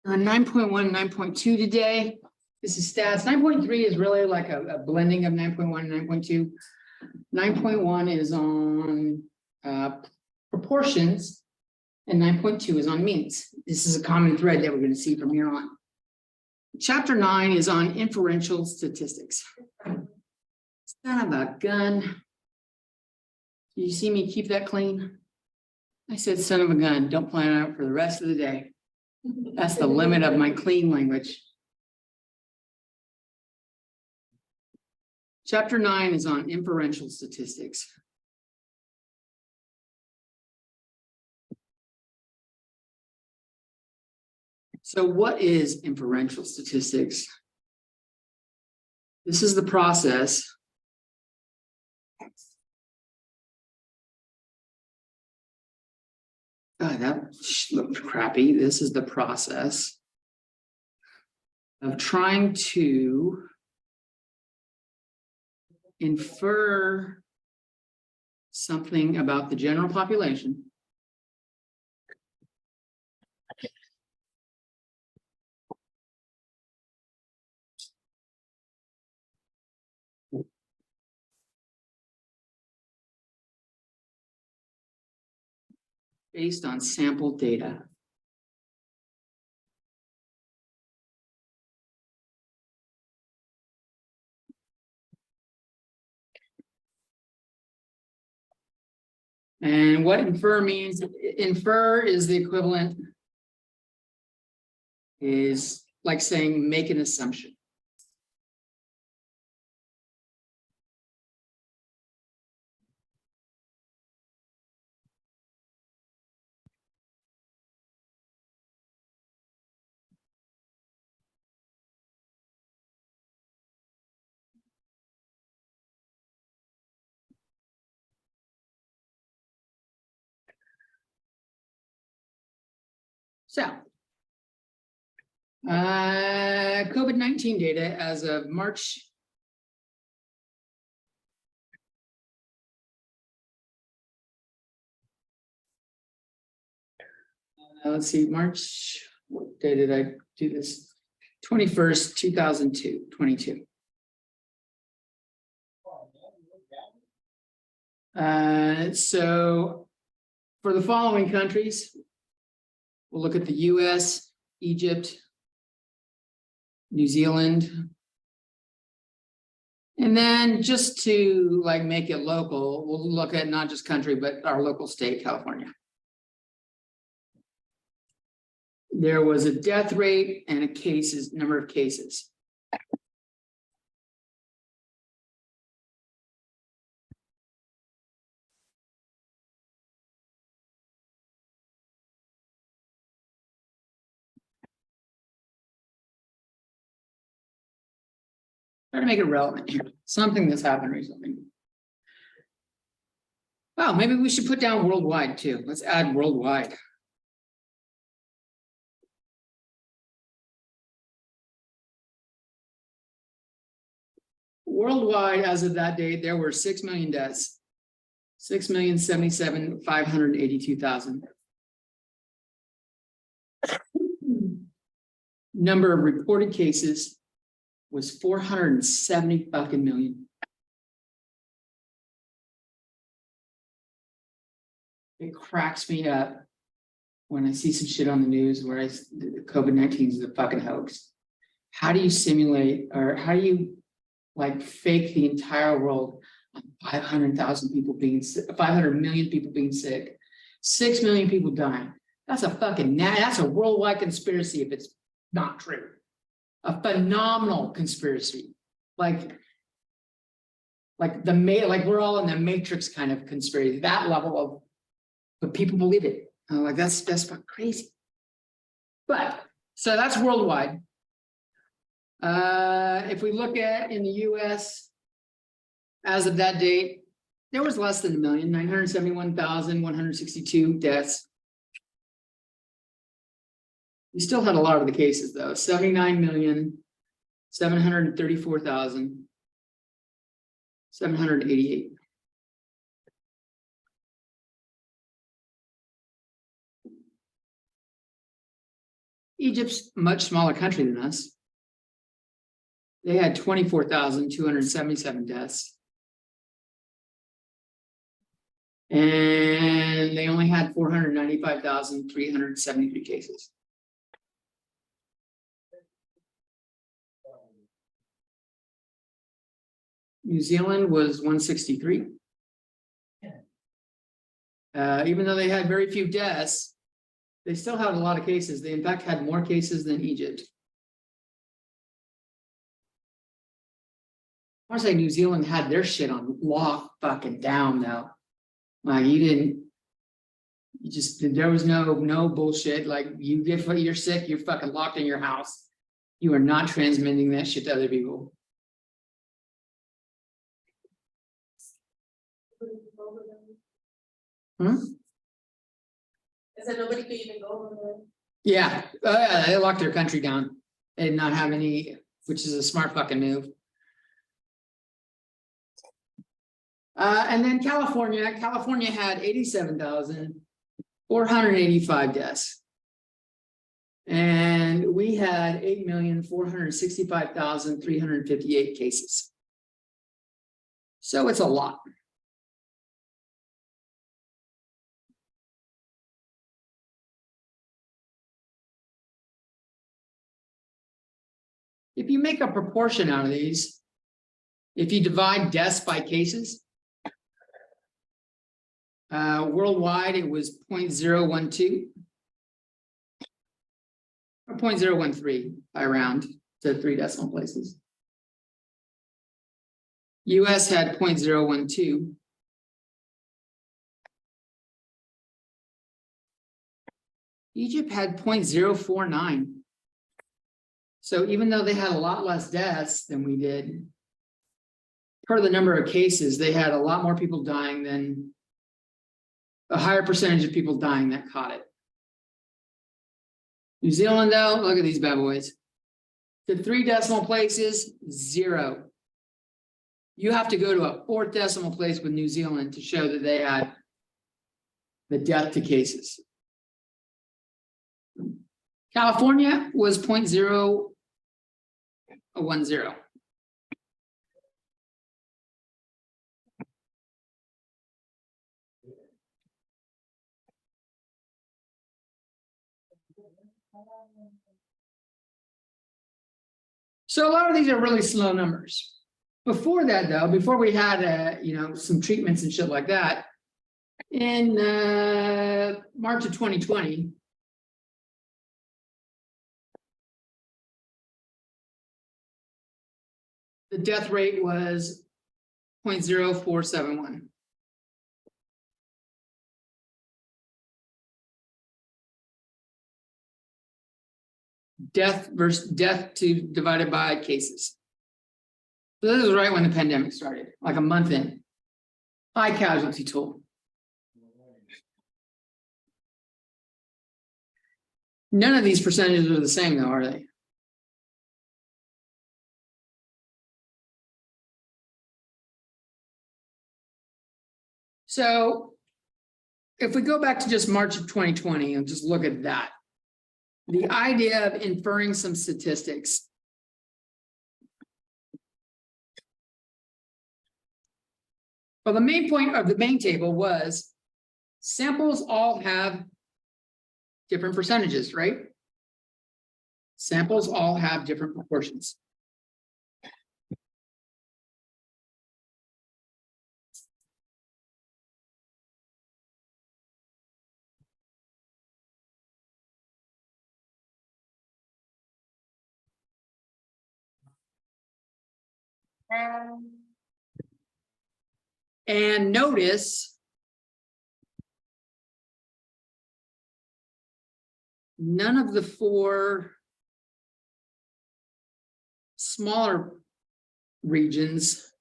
9.1, 9.2 today. This is stats. 9.3 is really like a blending of 9.1 and 9.2. 9.1 is on proportions, and 9.2 is on means. This is a common thread that we're going to see from here on. Chapter 9 is on inferential statistics. Son of a gun. You see me keep that clean? I said son of a gun. Don't plan on it for the rest of the day. That's the limit of my clean language. Chapter 9 is on inferential statistics. So what is inferential statistics? This is the process that looked crappy. This is the process of trying to infer something about the general population based on sample data. And what infer means, infer is the equivalent, is like saying make an assumption. So, COVID-19 data as of March. Let's see, March, what day did I do this? 21st, 2022. So for the following countries, we'll look at the US, Egypt, New Zealand. And then just to like make it local, we'll look at not just country, but our local state, California. There was a death rate and a number of cases. Try to make it relevant here. Something that's happened recently. Well, maybe we should put down worldwide too. Let's add worldwide. Worldwide, as of that date, there were 6 million deaths. 6,077,582,000. Number of reported cases was 470 fucking million. It cracks me up when I see some shit on the news where COVID-19 is a fucking hoax. How do you simulate, or how do you like fake the entire world on 500,000 people being sick, 500 million people being sick, 6 million people dying? That's a fucking, that's a worldwide conspiracy if it's not true. A phenomenal conspiracy, like we're all in the Matrix kind of conspiracy, that level of, but people believe it. Like that's fucking crazy. But so that's worldwide. If we look at in the US, as of that date, there was less than 1 million, 971,162 deaths. We still had a lot of the cases though, 79,734,788. Egypt's a much smaller country than us. They had 24,277 deaths. And they only had 495,373 cases. New Zealand was 163. Even though they had very few deaths, they still had a lot of cases. They in fact had more cases than Egypt. I want to say New Zealand had their shit on lock fucking down though. Like there was no bullshit. Like you're sick, you're fucking locked in your house. You are not transmitting that shit to other people. I said nobody could even go over there. Yeah, they locked their country down. They did not have any, which is a smart fucking move. And then California had 87,485 deaths. And we had 8,465,358 cases. So it's a lot. If you make a proportion out of these, if you divide deaths by cases, worldwide it was 0.012 or 0.013 by round to 3 decimal places. US had 0.012. Egypt had 0.049. So even though they had a lot less deaths than we did, per the number of cases, they had a lot more people dying than a higher percentage of people dying that caught it. New Zealand, though, look at these bad boys. The 3 decimal places, 0. You have to go to a 4th decimal place with New Zealand to show that they had the death to cases. California was 0.010. So a lot of these are really slow numbers. Before that, though, before we had some treatments and shit like that, in March of 2020, the death rate was 0.0471. Death to divided by cases. So this is right when the pandemic started, like a month in. High casualty toll. None of these percentages are the same though, are they? So if we go back to just March of 2020 and just look at that, the idea of inferring some statistics. Well, the main point of the main table was samples all have different percentages, right? Samples all have different proportions. And notice none of the 4 smaller regions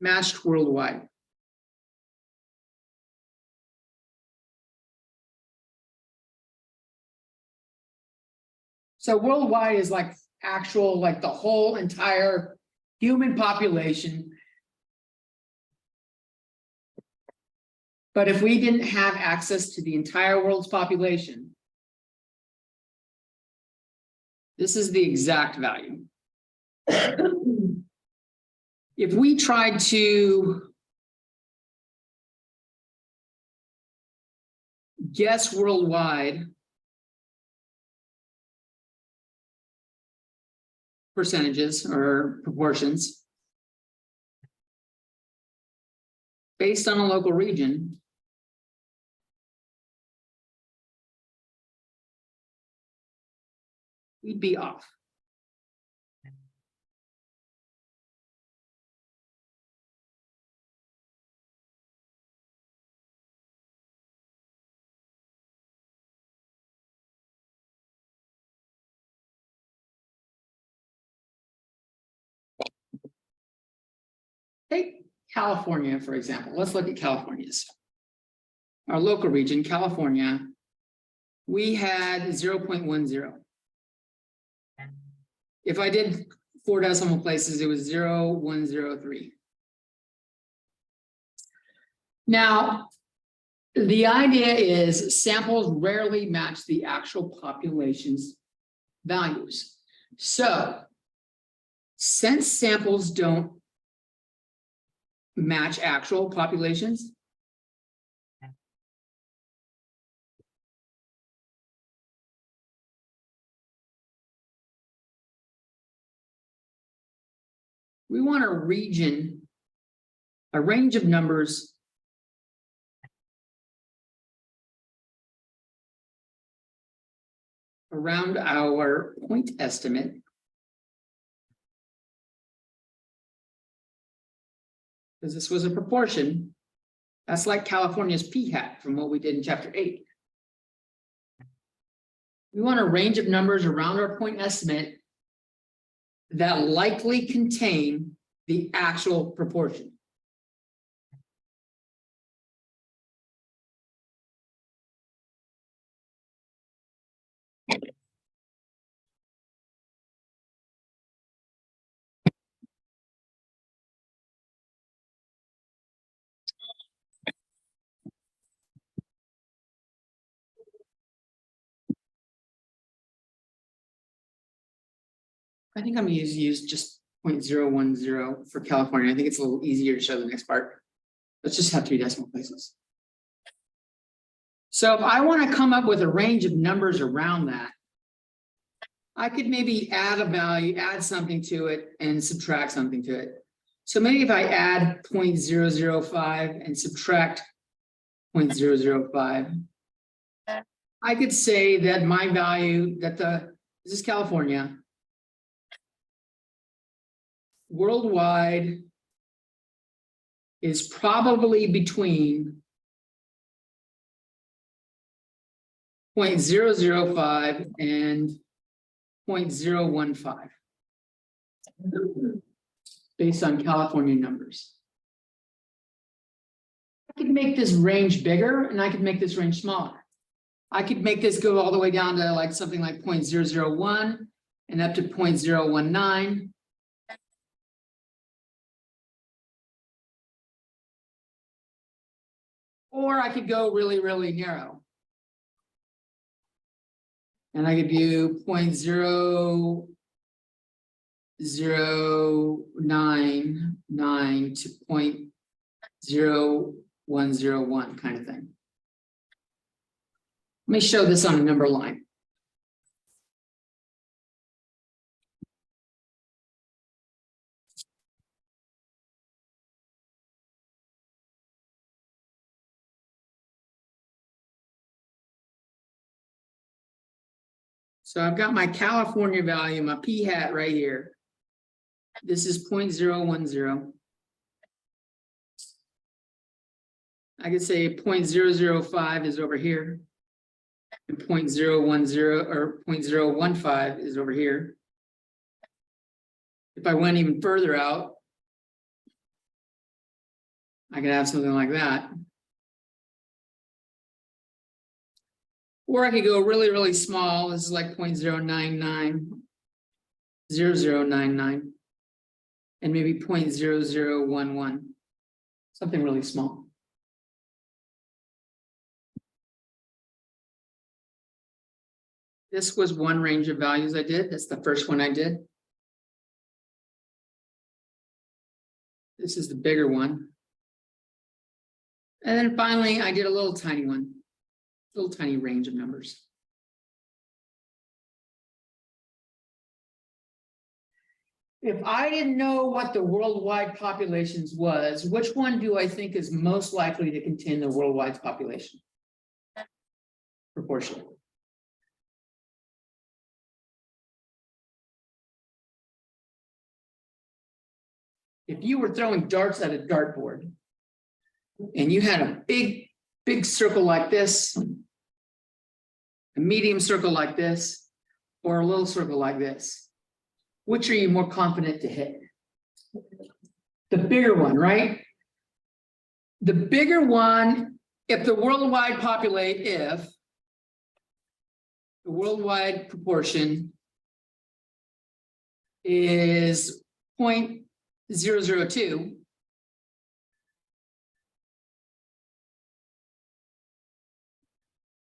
matched worldwide. So worldwide is like actual, like the whole entire human population. But if we didn't have access to the entire world's population, This is the exact value. If we tried to guess worldwide percentages or proportions based on a local region, we'd be off. Take California, for example. Let's look at California's. Our local region, California, we had 0.10. If I did 4 decimal places, it was 0.103. Now, the idea is samples rarely match the actual population's values. So, since samples don't match actual populations, we want a range of numbers around our point estimate because this was a proportion. That's like California's p-hat from what we did in chapter 8. We want a range of numbers around our point estimate that likely contain the actual proportion. I think I'm going to use just 0.010 for California. I think it's a little easier to show the next part. Let's just have 3 decimal places. So if I want to come up with a range of numbers around that, I could maybe add a value, add something to it, and subtract something to it. So maybe if I add 0.005 and subtract 0.005, I could say that my value, this is California, worldwide is probably between 0.005 and 0.015 based on California numbers. I could make this range bigger and I could make this range smaller. I could make this go all the way down to like something like 0.001 and up to 0.019. Or I could go really, really narrow. And I could do 0.0099 to 0.0101 kind of thing. Let me show this on a number line. So I've got my California value, my p-hat right here. This is 0.010. I could say 0.005 is over here. And 0.010 or 0.015 is over here. If I went even further out, I could have something like that. Or I could go really, really small. This is like 0.099, 0099, and maybe 0.0011, something really small. This was one range of values I did. That's the first one I did. This is the bigger one. And then finally, I did a little tiny one, little tiny range of numbers. If I didn't know what the worldwide populations was, which one do I think is most likely to contain the worldwide population? Proportion. If you were throwing darts at a dartboard and you had a big circle like this, a medium circle like this, or a little circle like this, which are you more confident to hit? The bigger one, right? The bigger one, if the worldwide proportion is 0.002,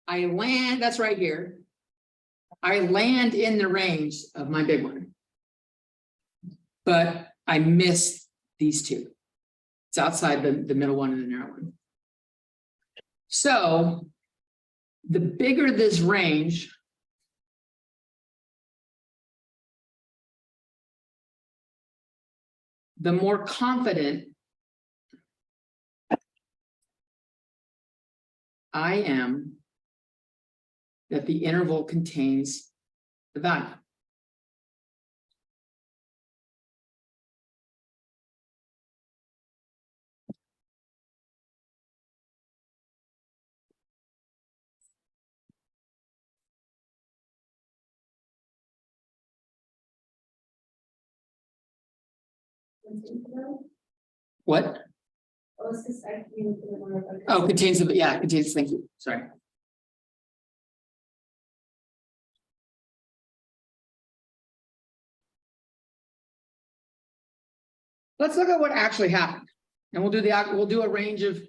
I land, that's right here. I land in the range of my big one. But I miss these two. It's outside the middle one and the narrow one. So the bigger this range, the more confident I am that the interval contains the value. What? Oh, contains the, yeah, contains, thank you, sorry. Let's look at what actually happened. And we'll do a range of,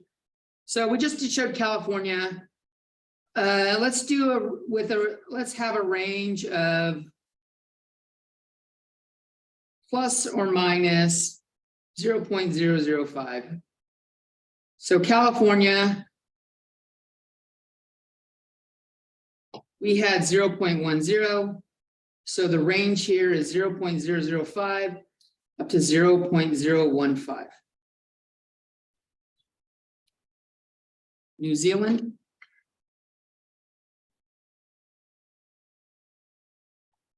so we just showed California. Let's have a range of plus or minus 0.005. So California, we had 0.10. So the range here is 0.005 up to 0.015. New Zealand.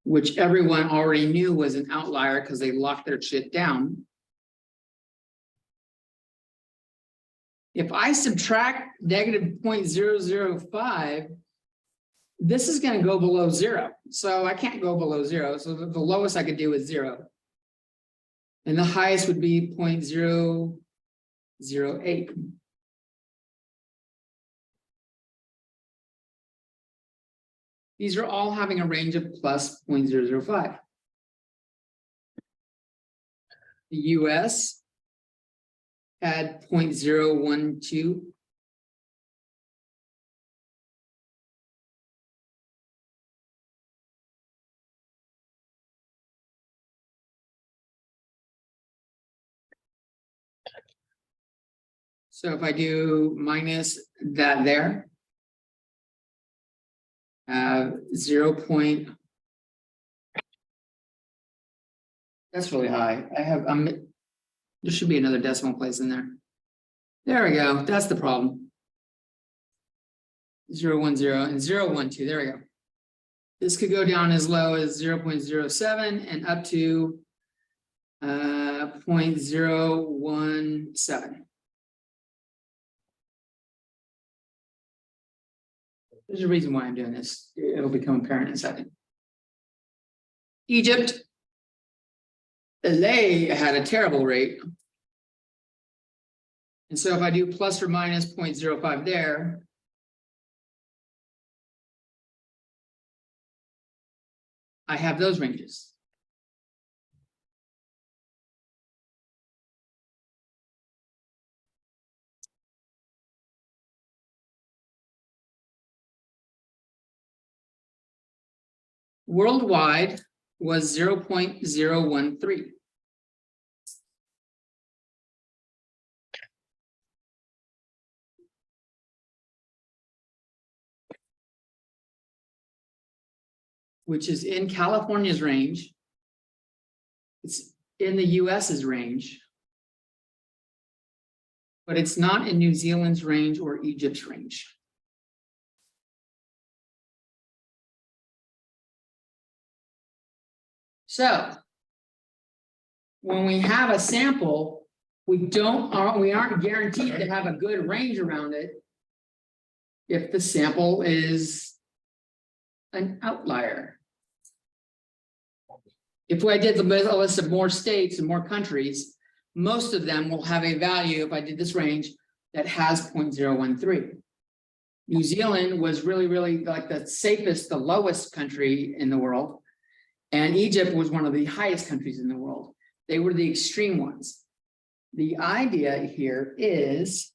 Which everyone already knew was an outlier because they locked their shit down. If I subtract negative 0.005, this is going to go below 0. So I can't go below 0. So the lowest I could do is 0. And the highest would be 0.008. These are all having a range of plus 0.005. The US had 0.012. So if I do minus that there, 0. That's really high. I have, there should be another decimal place in there. There we go. That's the problem. 0.10 and 0.12. There we go. This could go down as low as 0.07 and up to 0.017. There's a reason why I'm doing this. It'll become apparent in a second. Egypt, they had a terrible rate. And so if I do plus or minus 0.05 there, I have those ranges. Worldwide was 0.013. Which is in California's range. It's in the US's range. But it's not in New Zealand's range or Egypt's range. So when we have a sample, we aren't guaranteed to have a good range around it if the sample is an outlier. If I did the list of more states and more countries, most of them will have a value, if I did this range, that has 0.013. New Zealand was really, really like the safest, the lowest country in the world. And Egypt was one of the highest countries in the world. They were the extreme ones. The idea here is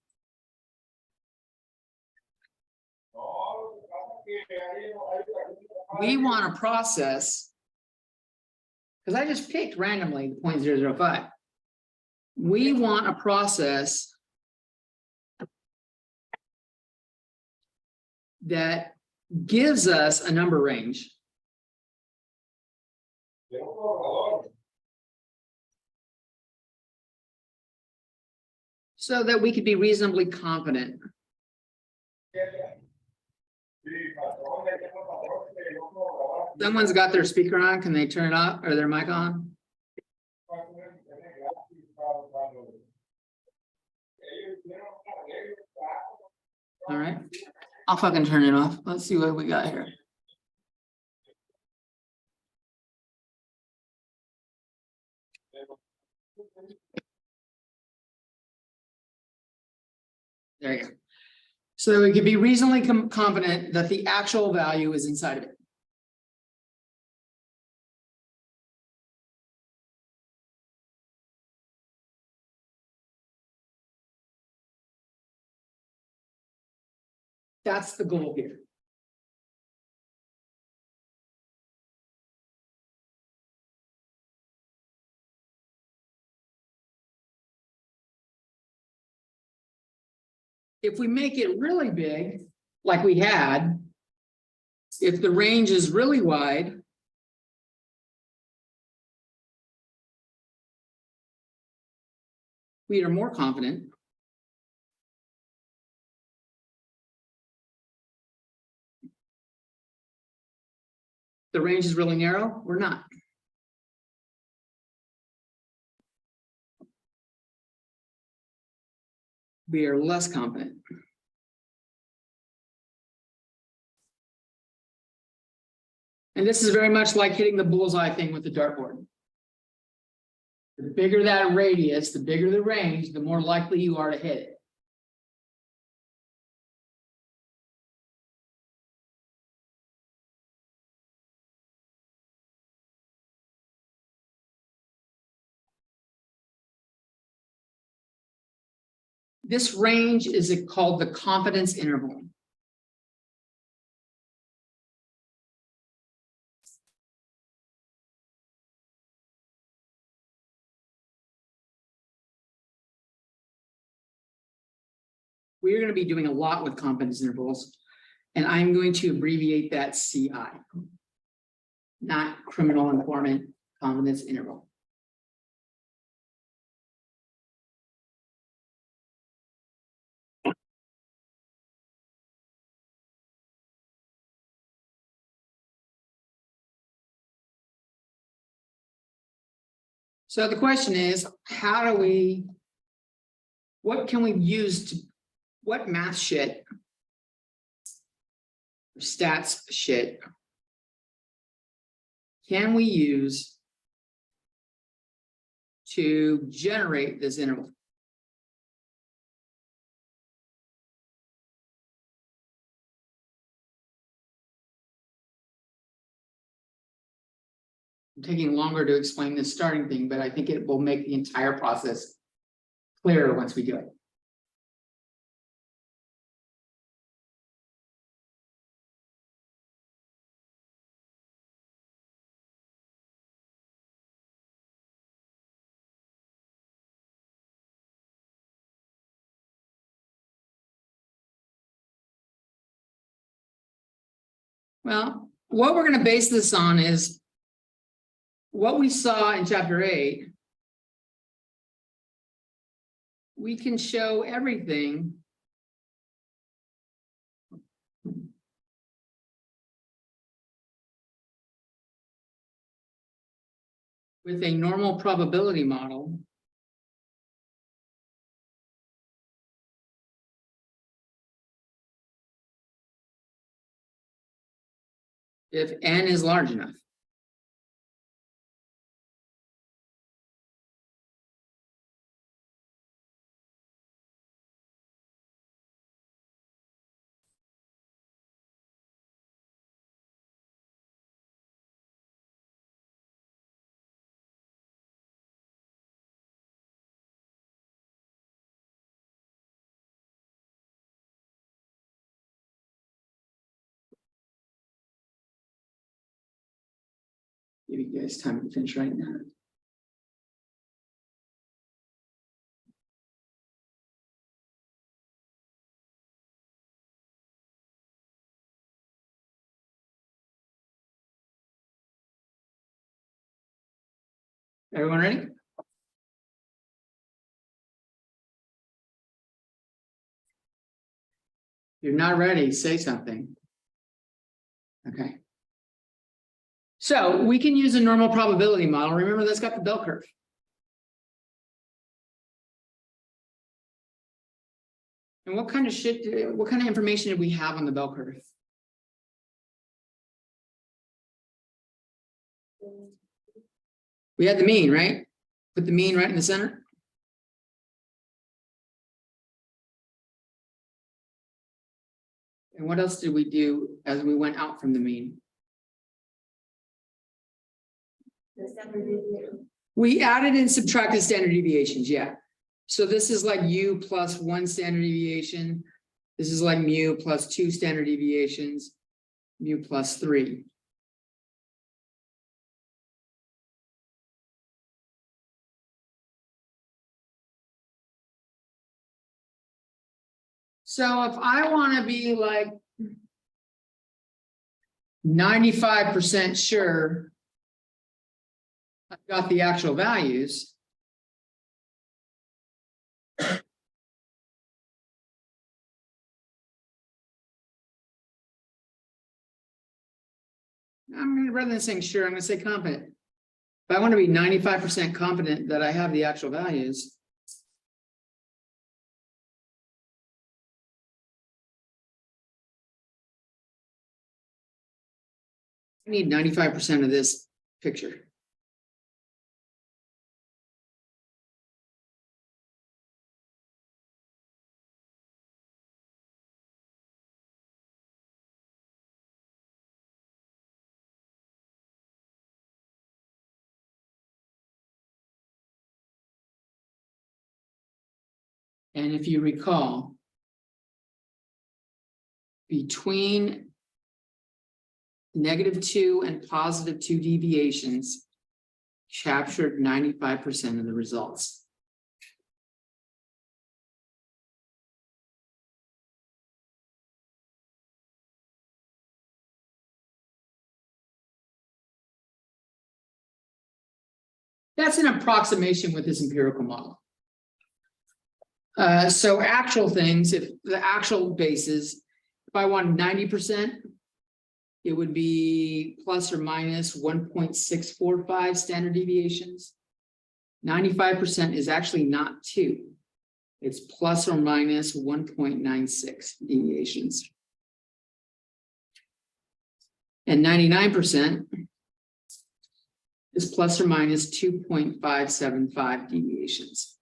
we want to process, because I just picked randomly the 0.005. We want a process that gives us a number range. So that we could be reasonably confident. Someone's got their speaker on. Can they turn it off or their mic on? All right. I'll fucking turn it off. Let's see what we got here. There you go. So we could be reasonably confident that the actual value is inside of it. That's the goal here. If we make it really big, like we had, if the range is really wide, we are more confident. The range is really narrow, we're not. We are less confident. And this is very much like hitting the bullseye thing with the dartboard. The bigger that radius, the bigger the range, the more likely you are to hit it. This range is called the confidence interval. We are going to be doing a lot with confidence intervals, and I'm going to abbreviate that CI, not criminal informant confidence interval. So the question is, what can we use to, what math shit, stats shit can we use to generate this interval? I'm taking longer to explain this starting thing, but I think it will make the entire process clearer once we do it. Well, what we're gonna base this on is what we saw in chapter 8. We can show everything with a normal probability model. If n is large enough. Give you guys time to finish right now. Everyone ready? If you're not ready, say something. Okay. So we can use a normal probability model. Remember, that's got the bell curve. And what kind of information did we have on the bell curve? We had the mean, right? Put the mean right in the center. And what else did we do as we went out from the mean? We added and subtracted standard deviations, yeah. So this is like u plus 1 standard deviation. This is like mu plus 2 standard deviations, mu plus 3. So if I want to be like 95% sure I've got the actual values, rather than saying sure, I'm going to say confident. If I want to be 95% confident that I have the actual values, I need 95% of this picture. And if you recall, between -2 and +2 deviations captured 95% of the results. That's an approximation with this empirical model. So actual things, if the actual basis, if I want 90%, it would be plus or minus 1.645 standard deviations. 95% is actually not 2. It's plus or minus 1.96 deviations. And 99% is plus or minus 2.575 deviations.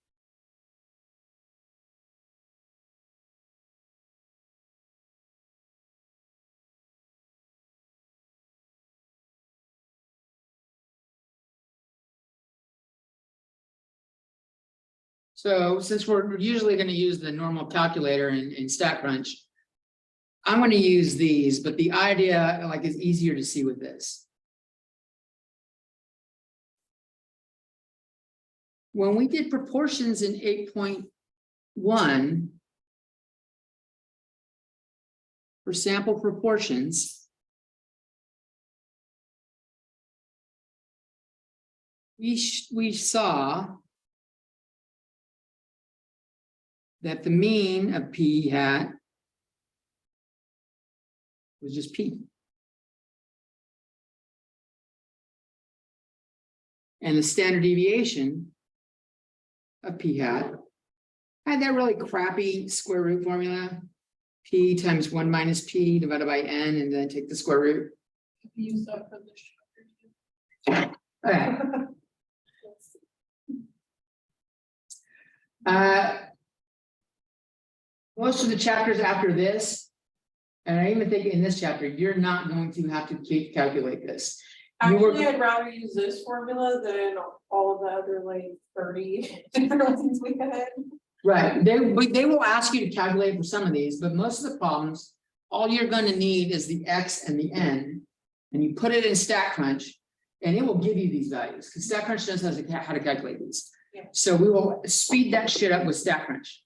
So since we're usually going to use the normal calculator in StatCrunch, I'm going to use these, but the idea like is easier to see with this. When we did proportions in 8.1 for sample proportions, we saw that the mean of P hat was just P. And the standard deviation of P hat had that really crappy square root formula. P times 1 minus P divided by N, and then take the square root. Use that for this chapter. Okay. Most of the chapters after this, and I even think in this chapter, you're not going to have to calculate this. Actually, I'd rather use this formula than all of the other like 30 different ones we had. Right, they will ask you to calculate for some of these, but most of the problems, all you're going to need is the X and the N, and you put it in StatCrunch, and it will give you these values, because StatCrunch knows how to calculate these. Yeah. So we will speed that shit up with StatCrunch.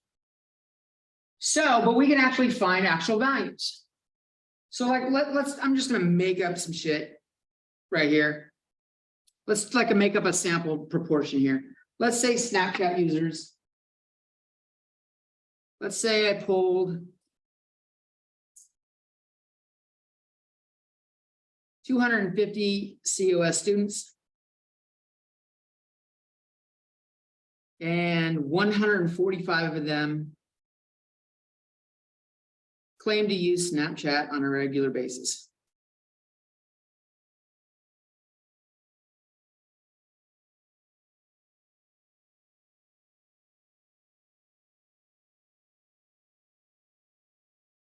So, but we can actually find actual values. So like, I'm just gonna make up some shit right here. Let's make up a sample proportion here. Let's say Snapchat users. Let's say I pulled 250 COS students and 145 of them claim to use Snapchat on a regular basis.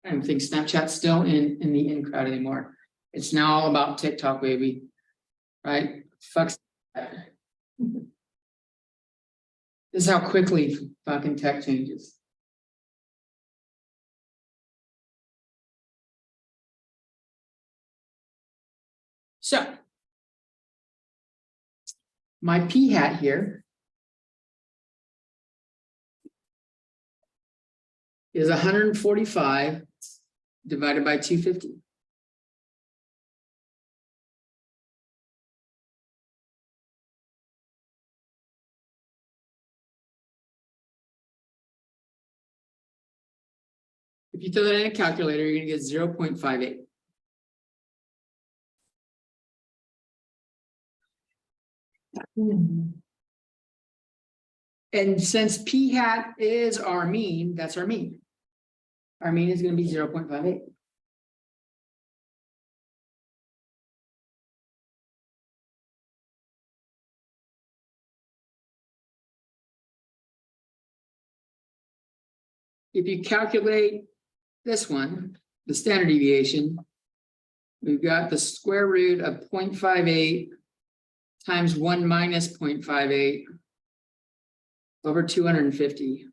I don't think Snapchat's still in the in crowd anymore. It's now all about TikTok, baby. Right? Fuck. This is how quickly fucking tech changes. So my P hat here is 145 divided by 250. If you throw that in a calculator, you're going to get 0.58. And since P hat is our mean, that's our mean. Our mean is going to be 0.58. If you calculate this one, the standard deviation, we've got the square root of 0.58 times 1 minus 0.58 over 250.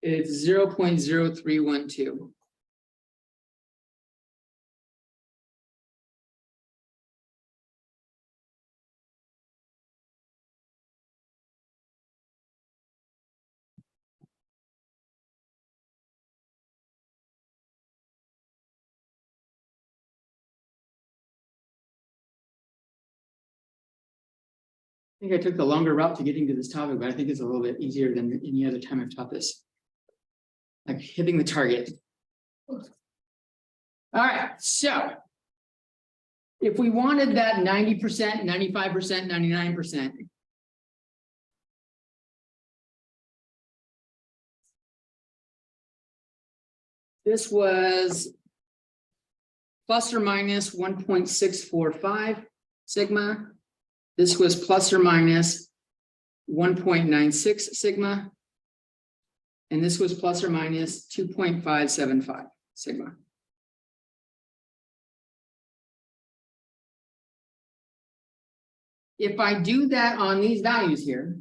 It's 0.0312. I think I took the longer route to getting to this topic, but I think it's a little bit easier than any other time I've taught this. Like hitting the target. All right, so if we wanted that 90%, 95%, 99%, this was plus or minus 1.645 sigma. This was plus or minus 1.96 sigma. And this was plus or minus 2.575 sigma. If I do that on these values here,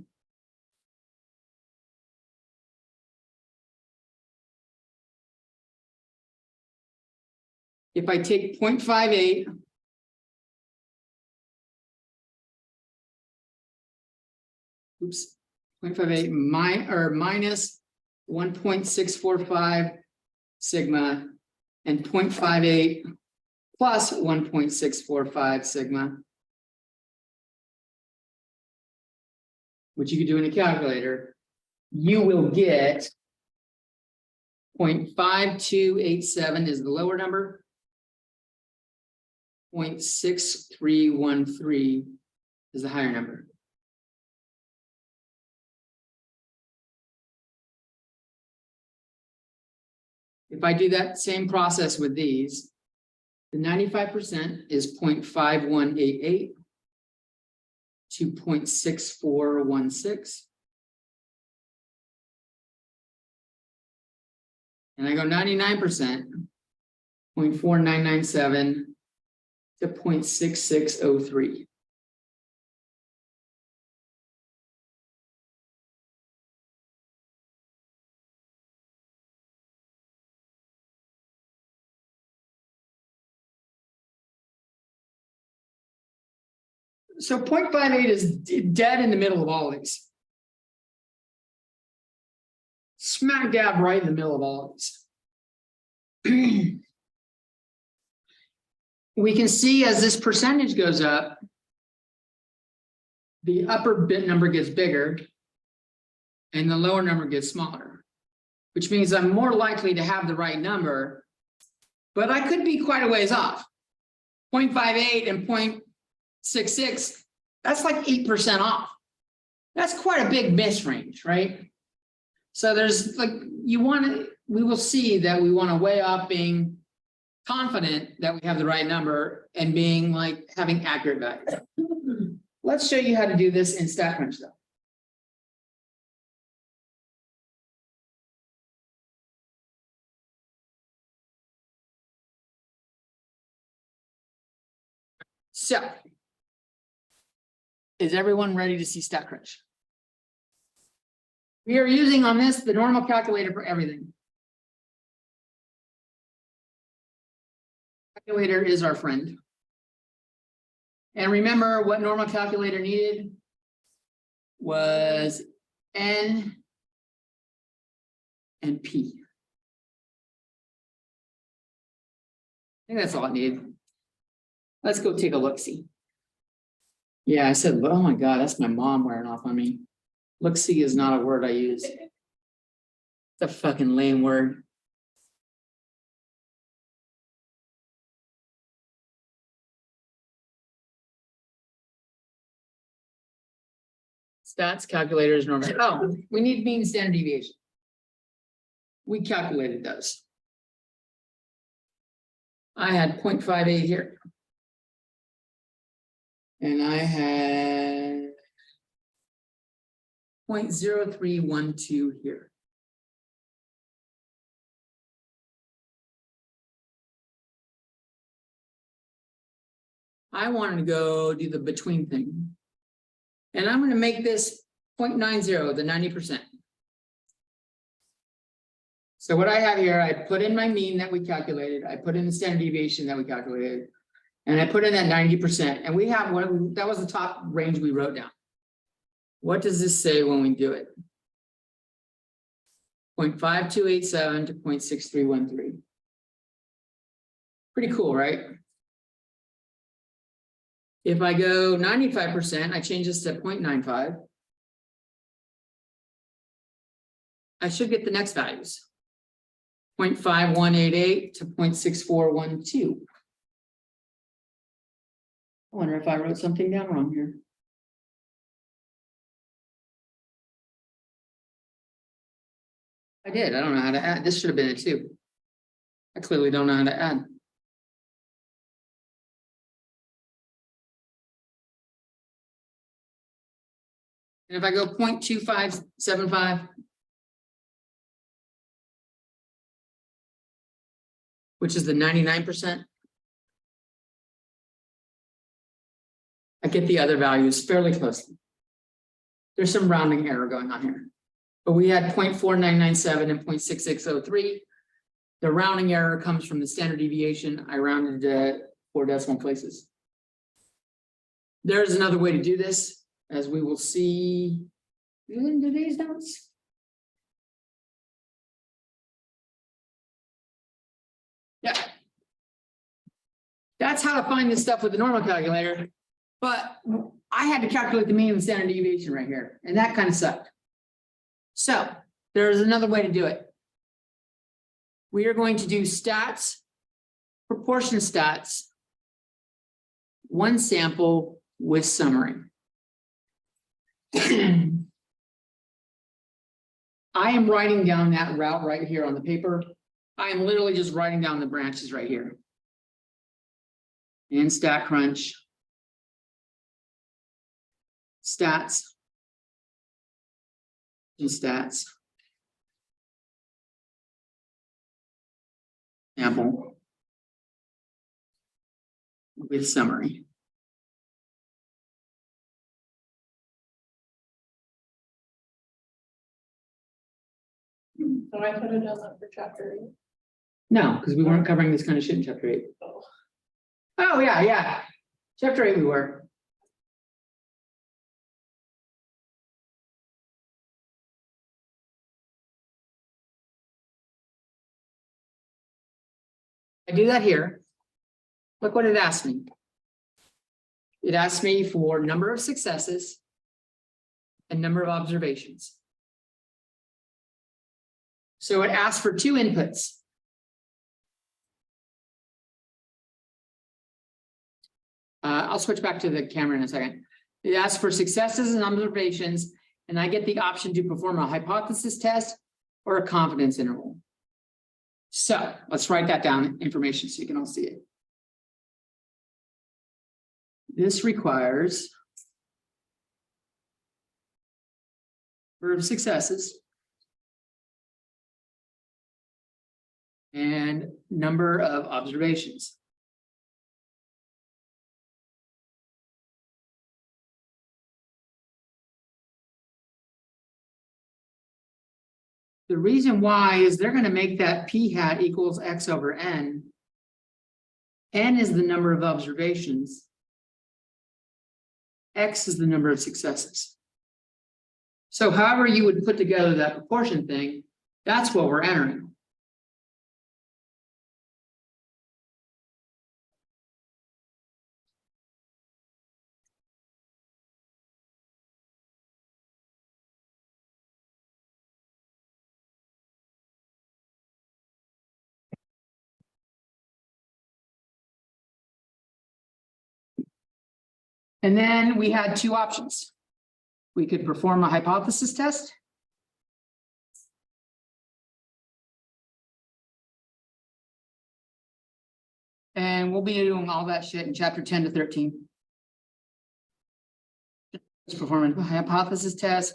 if I take 0.58 oops, 0.58 minus 1.645 sigma and 0.58 plus 1.645 sigma, which you could do in a calculator, you will get 0.5287 is the lower number. 0.6313 is the higher number. If I do that same process with these, the 95% is 0.5188 to 0.6416. And I go 99%, 0.4997 to 0.6603. So 0.58 is dead in the middle of all of these. Smack dab right in the middle of all of these. We can see as this percentage goes up, the upper bit number gets bigger and the lower number gets smaller, which means I'm more likely to have the right number, but I could be quite a ways off. 0.58 and 0.66, that's like 8% off. That's quite a big miss range, right? So there's like, we will see that we want to weigh up being confident that we have the right number and being like having accurate values. Let's show you how to do this in StatCrunch though. So, is everyone ready to see StatCrunch? We are using on this the normal calculator for everything. Calculator is our friend. And remember what normal calculator needed was N and P. I think that's all it needed. Let's go take a look-see. Yeah, I said, oh my God, that's my mom wearing off on me. Look-see is not a word I use. It's a fucking lame word. Stats calculators normally. Oh, we need mean standard deviation. We calculated those. I had 0.58 here. And I had 0.0312 here. I wanted to go do the between thing. And I'm going to make this 0.90, the 90%. So what I have here, I put in my mean that we calculated, I put in the standard deviation that we calculated, and I put in that 90%. And we have one, that was the top range we wrote down. What does this say when we do it? 0.5287 to 0.6313. Pretty cool, right? If I go 95%, I change this to 0.95. I should get the next values. 0.5188 to 0.6412. I wonder if I wrote something down wrong here. I did. I don't know how to add. This should have been a 2. I clearly don't know how to add. And if I go 0.2575, which is the 99%, I get the other values fairly closely. There's some rounding error going on here. But we had 0.4997 and 0.6603. The rounding error comes from the standard deviation. I rounded to 4 decimal places. There's another way to do this, as we will see in today's notes. Yeah. That's how to find this stuff with the normal calculator. But I had to calculate the mean and standard deviation right here, and that kind of sucked. So there's another way to do it. We are going to do stats, proportion stats, one sample with summary. I am writing down that route right here on the paper. I am literally just writing down the branches right here. In StatCrunch, stats, and stats, sample with summary. So I could have done that for chapter 8. No, because we weren't covering this kind of shit in chapter 8. Oh, yeah. Chapter 8 we were. I do that here. Look what it asked me. It asked me for number of successes and number of observations. So it asked for two inputs. I'll switch back to the camera in a second. It asks for successes and observations, and I get the option to perform a hypothesis test or a confidence interval. So let's write that down, information, so you can all see it. This requires number of successes and number of observations. The reason why is they're going to make that p hat equals x over n. N is the number of observations. X is the number of successes. So however you would put together that proportion thing, that's what we're entering. And then we had two options. We could perform a hypothesis test. And we'll be doing all that shit in chapter 10 to 13. Let's perform a hypothesis test.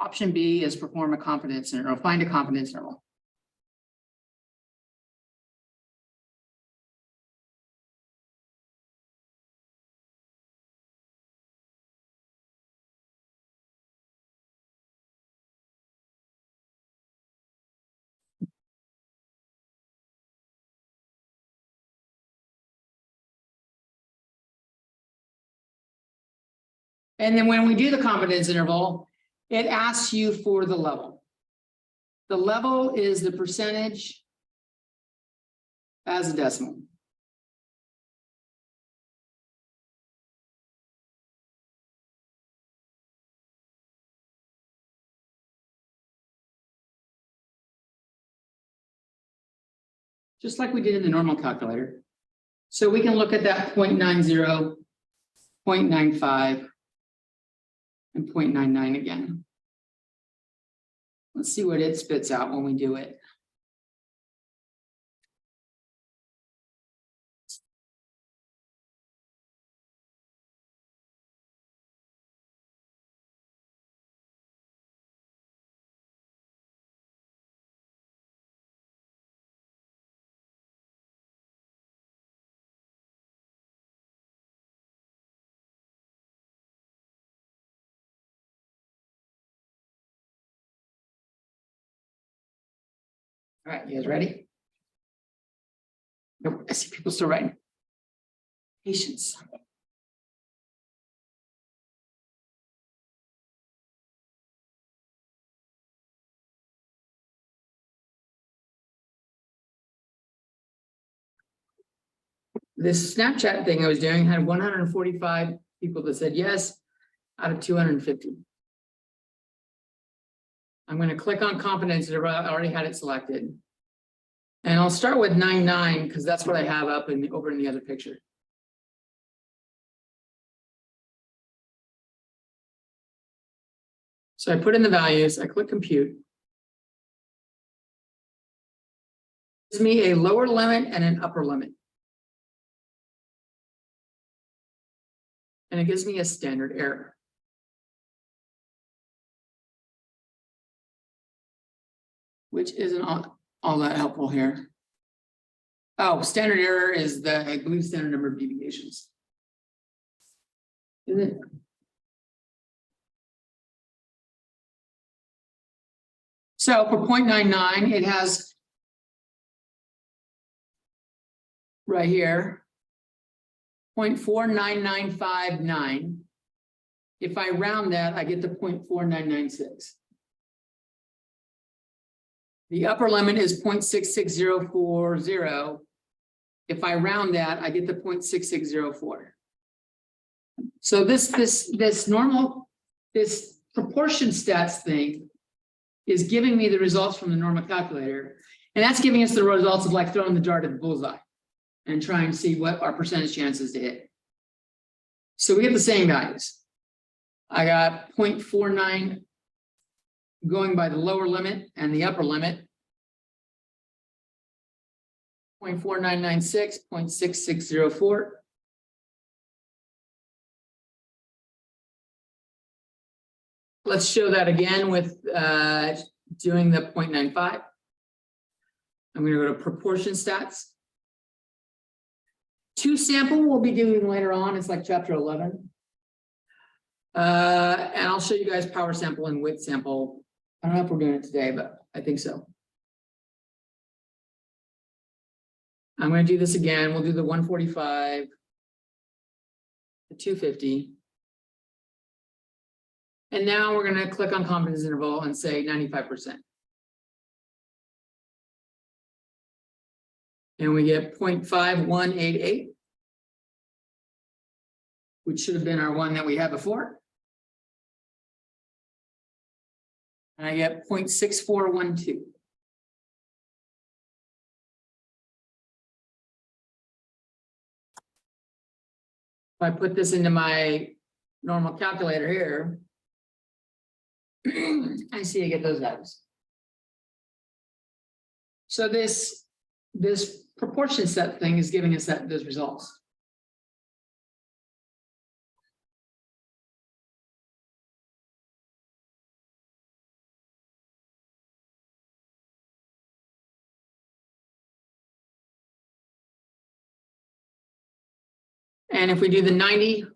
Option B is perform a confidence interval, find a confidence interval. And then when we do the confidence interval, it asks you for the level. The level is the percentage as a decimal. Just like we did in the normal calculator. So we can look at that 0.90, 0.95, and 0.99 again. Let's see what it spits out when we do it. All right, you guys ready? Nope, I see people still writing. Patience. this Snapchat thing I was doing had 145 people that said yes out of 250. I'm going to click on confidence. I already had it selected. And I'll start with 99 because that's what I have up in over in the other picture. So I put in the values, I click compute. It gives me a lower limit and an upper limit. And it gives me a standard error. Which isn't all that helpful here. Oh, standard error is the, I believe, standard number of deviations. Isn't it? So for 0.99, it has right here 0.49959. If I round that, I get to 0.4996. The upper limit is 0.66040. If I round that, I get to 0.6604. So this proportion stats thing is giving me the results from the normal calculator. And that's giving us the results of like throwing the dart at the bullseye and trying to see what our percentage chances to hit. So we get the same values. I got 0.49 going by the lower limit and the upper limit. 0.4996, 0.6604. Let's show that again with doing the 0.95. I'm going to go to proportion stats. Two sample we'll be doing later on. It's like chapter 11. And I'll show you guys power sample and width sample. I don't know if we're doing it today, but I think so. I'm going to do this again. We'll do the 145, the 250. And now we're going to click on confidence interval and say 95%. And we get 0.5188, which should have been our one that we had before. And I get 0.6412. If I put this into my normal calculator here, I see I get those values. So this proportion set thing is giving us those results. And if we do the 90,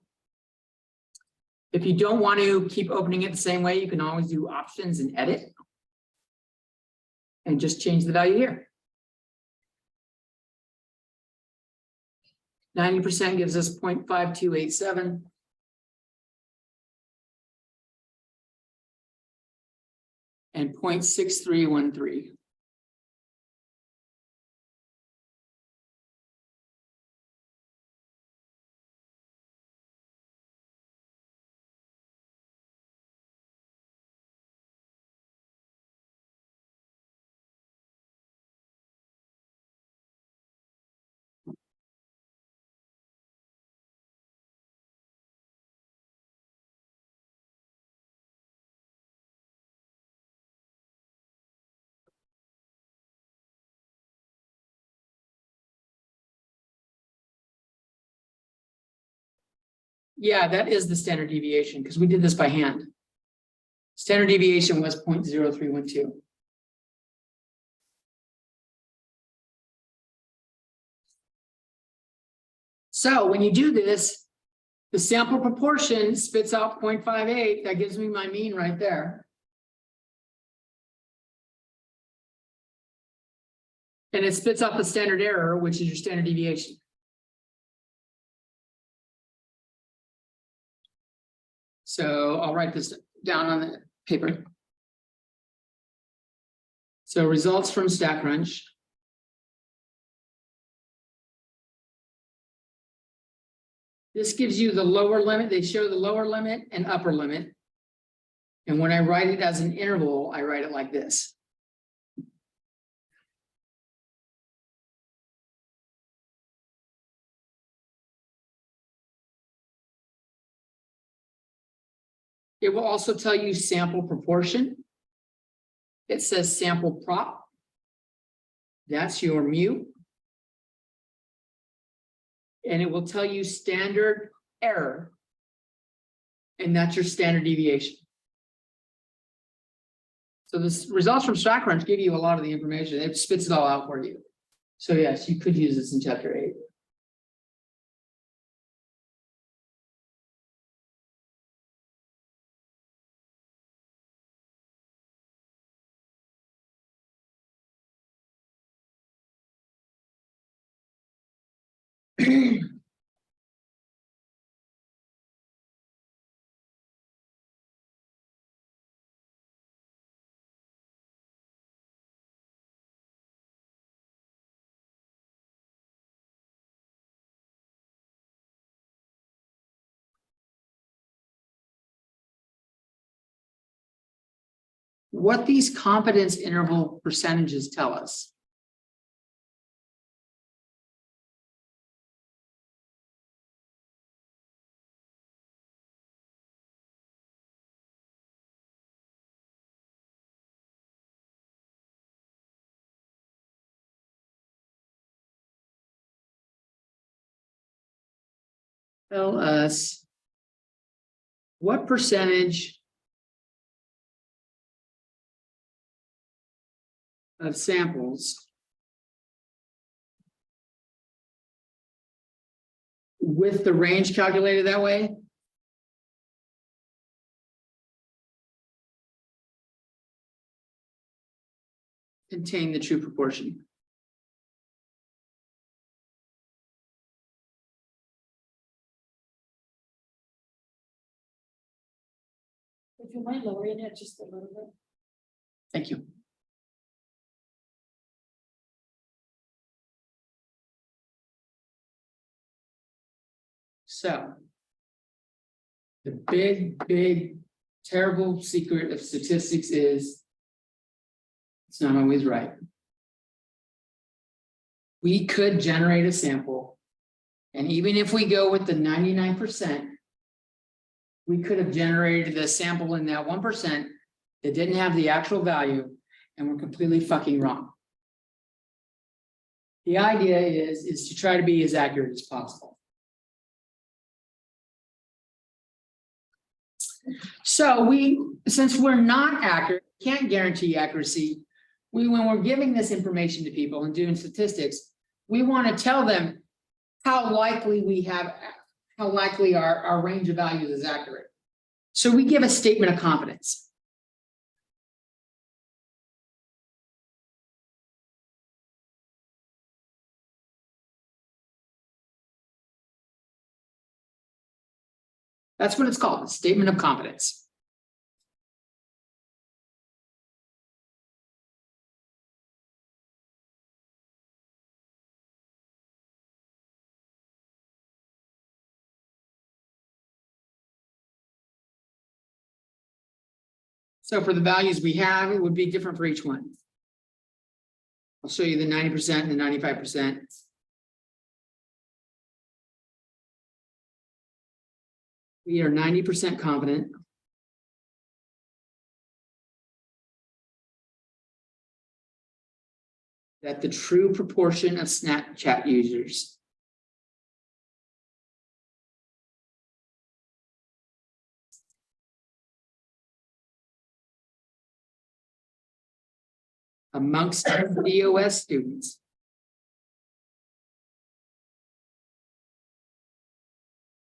if you don't want to keep opening it the same way, you can always do options and edit and just change the value here. 90% gives us 0.5287. And 0.6313. Yeah, that is the standard deviation because we did this by hand. Standard deviation was 0.0312. So when you do this, the sample proportion spits out 0.58. That gives me my mean right there. And it spits out the standard error, which is your standard deviation. So I'll write this down on the paper. So results from StackCrunch. This gives you the lower limit. They show the lower limit and upper limit. And when I write it as an interval, I write it like this. It will also tell you sample proportion. It says sample prop. That's your mu. And it will tell you standard error. And that's your standard deviation. So the results from StackCrunch give you a lot of the information. It spits it all out for you. So yes, you could use this in chapter 8. What these confidence interval percentages tell us. Tell us what percentage of samples with the range calculated that way contain the true proportion. If you mind lowering it just a little bit. Thank you. So the big, terrible secret of statistics is it's not always right. We could generate a sample, and even if we go with the 99%, we could have generated a sample in that 1% that didn't have the actual value, and we're completely fucking wrong. The idea is to try to be as accurate as possible. So since we're not accurate, can't guarantee accuracy, when we're giving this information to people and doing statistics, we want to tell them how likely our range of values is accurate. So we give a statement of confidence. That's what it's called, a statement of confidence. So for the values we have, it would be different for each one. I'll show you the 90% and the 95%. We are 90% confident. That the true proportion of Snapchat users amongst DOS students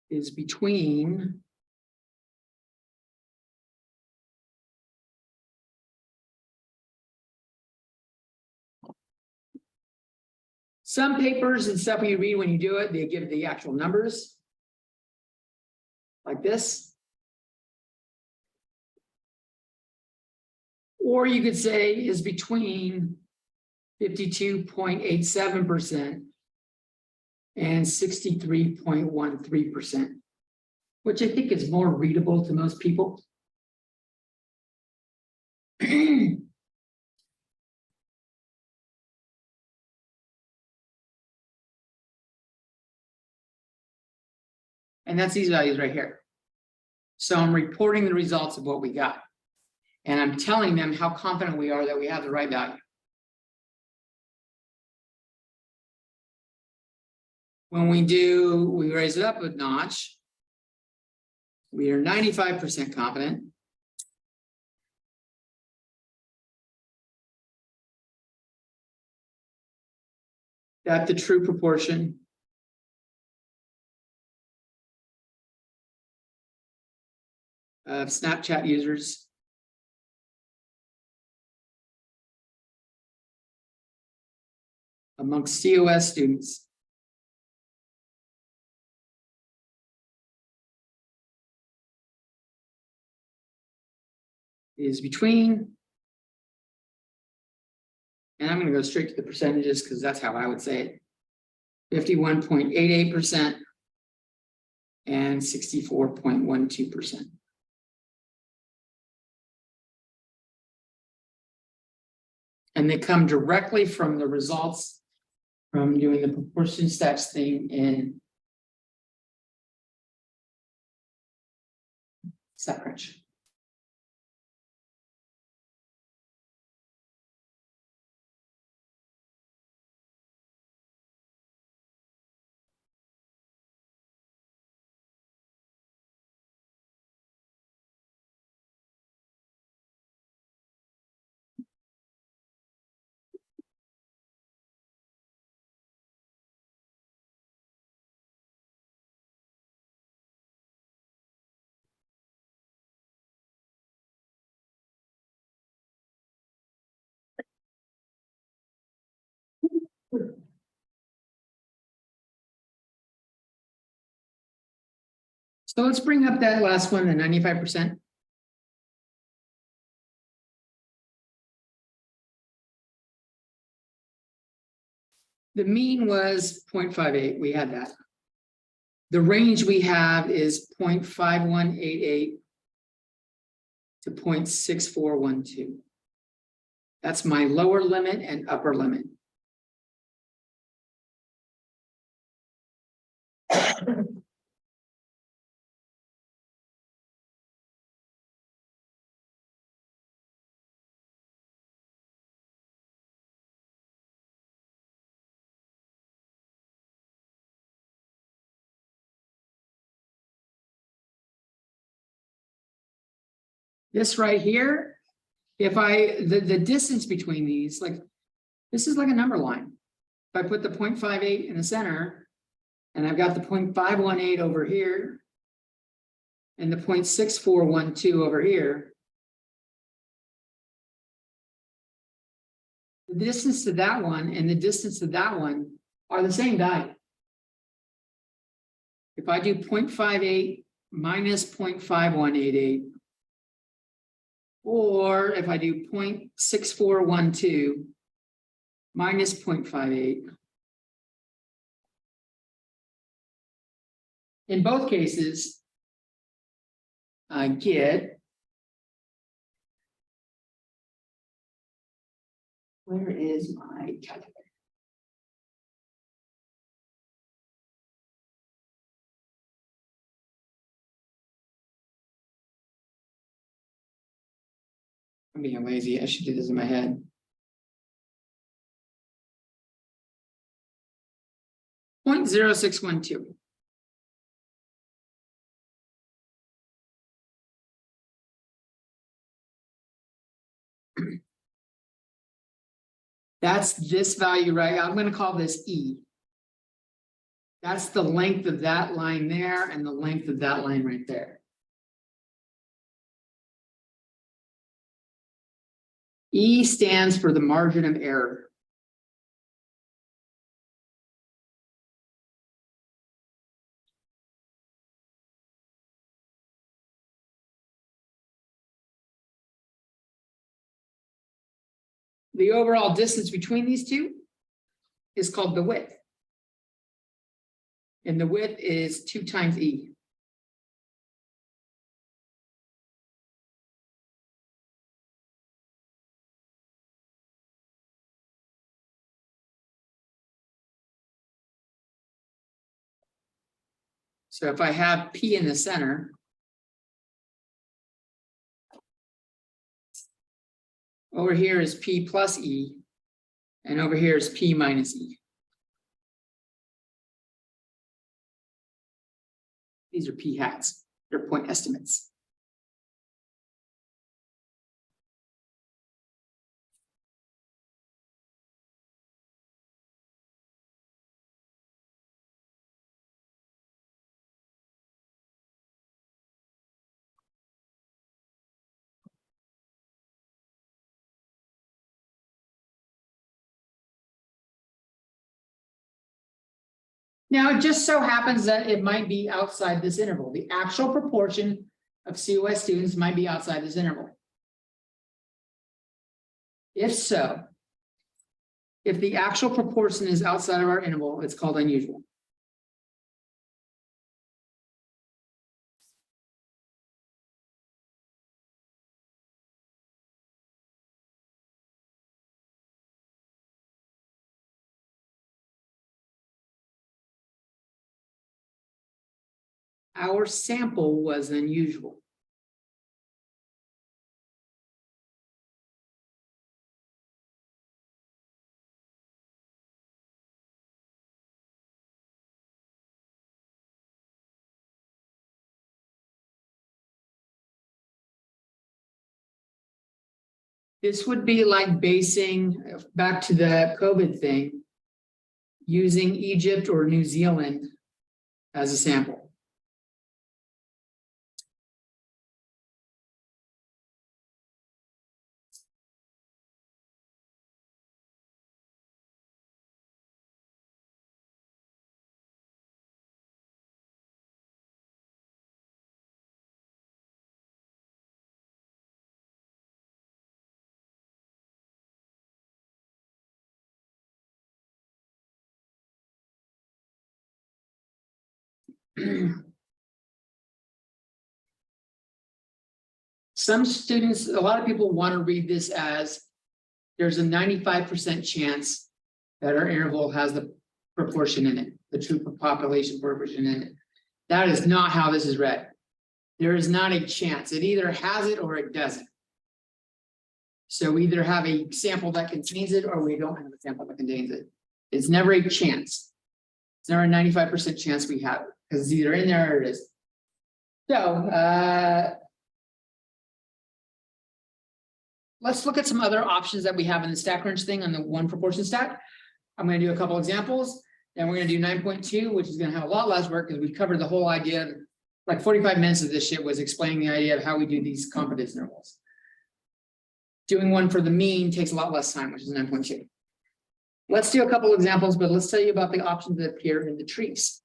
is between some papers and stuff you read when you do it, they give the actual numbers like this. Or you could say is between 52.87% and 63.13%, which I think is more readable to most people. And that's these values right here. So I'm reporting the results of what we got. And I'm telling them how confident we are that we have the right value. When we raise it up a notch, we are 95% confident. That the true proportion of Snapchat users amongst COS students is between, and I'm going to go straight to the percentages because that's how I would say it, 51.88% and 64.12%. And they come directly from the results from doing the proportion stats thing in StatCrunch. So let's bring up that last one, the 95%. The mean was 0.58. We had that. The range we have is 0.5188 to 0.6412. That's my lower limit and upper limit. This right here, if the distance between these, like, this is like a number line. If I put the 0.58 in the center, and I've got the 0.518 over here, and the 0.6412 over here, the distance to that one and the distance to that one are the same value. If I do 0.58 minus 0.5188, or if I do 0.6412 minus 0.58, in both cases, I get, where is my calculator? I'm being lazy. I should do this in my head. Point 0.0612. That's this value, right? I'm going to call this E. That's the length of that line there and the length of that line right there. E stands for the margin of error. The overall distance between these two is called the width. And the width is 2 times E. So if I have P in the center, over here is P plus E, and over here is P minus E. These are P hats, they're point estimates. Now, it just so happens that it might be outside this interval. The actual proportion of COS students might be outside this interval. If so, if the actual proportion is outside of our interval, it's called unusual. Our sample was unusual. This would be like basing, back to the COVID thing, using Egypt or New Zealand as a sample. Some students, a lot of people want to read this as there's a 95% chance that our interval has the proportion in it, the true population proportion in it. That is not how this is read. There is not a chance. It either has it or it doesn't. So we either have a sample that contains it or we don't have a sample that contains it. It's never a chance. It's never a 95% chance we have it because it's either in there or it is. So let's look at some other options that we have in the stack wrench thing on the one proportion stack. I'm going to do a couple examples. Then we're going to do 9.2, which is going to have a lot less work because we covered the whole idea. Like 45 minutes of this shit was explaining the idea of how we do these confidence intervals. Doing one for the mean takes a lot less time, which is 9.2. Let's do a couple examples, but let's tell you about the options that appear in the trees.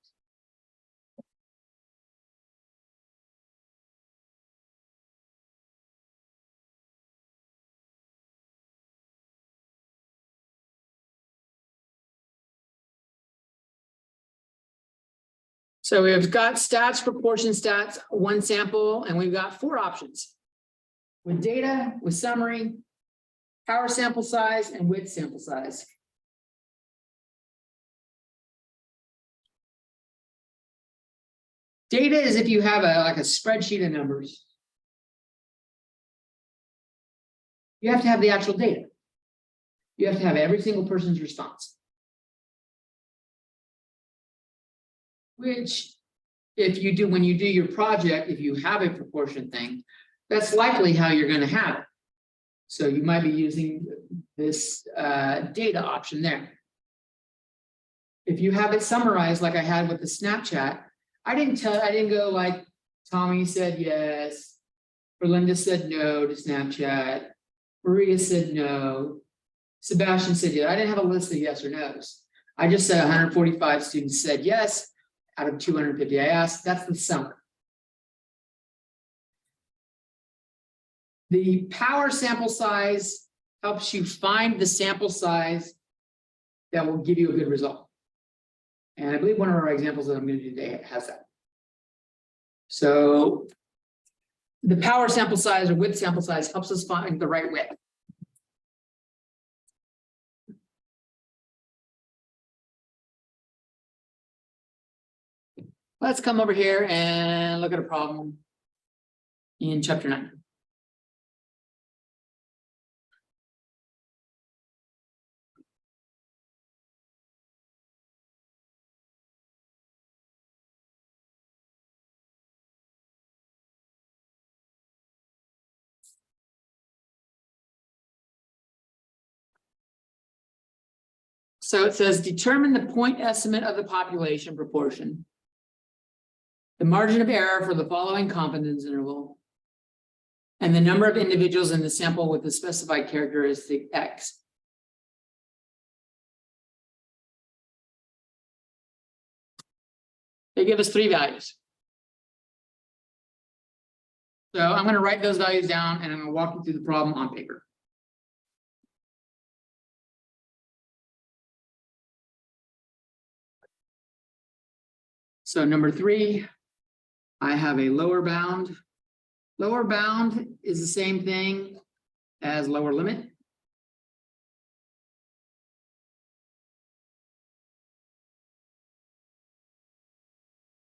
So we've got stats, proportion stats, one sample, and we've got 4 options. With data, with summary, power sample size, and width sample size. Data is if you have like a spreadsheet of numbers. You have to have the actual data. You have to have every single person's response. Which, if you do, when you do your project, if you have a proportion thing, that's likely how you're going to have it. So you might be using this data option there. If you have it summarized like I had with the Snapchat, I didn't go like Tommy said yes, Berlinda said no to Snapchat, Maria said no, Sebastian said yes. I didn't have a list of yes or no's. I just said 145 students said yes out of 250 I asked. That's the summary. The power sample size helps you find the sample size that will give you a good result. And I believe one of our examples that I'm going to do today has that. So the power sample size or width sample size helps us find the right width. Let's come over here and look at a problem in chapter 9. So it says determine the point estimate of the population proportion, the margin of error for the following confidence interval, and the number of individuals in the sample with the specified characteristic X. They give us 3 values. So I'm going to write those values down and I'm going to walk you through the problem on paper. So number 3, I have a lower bound. Lower bound is the same thing as lower limit.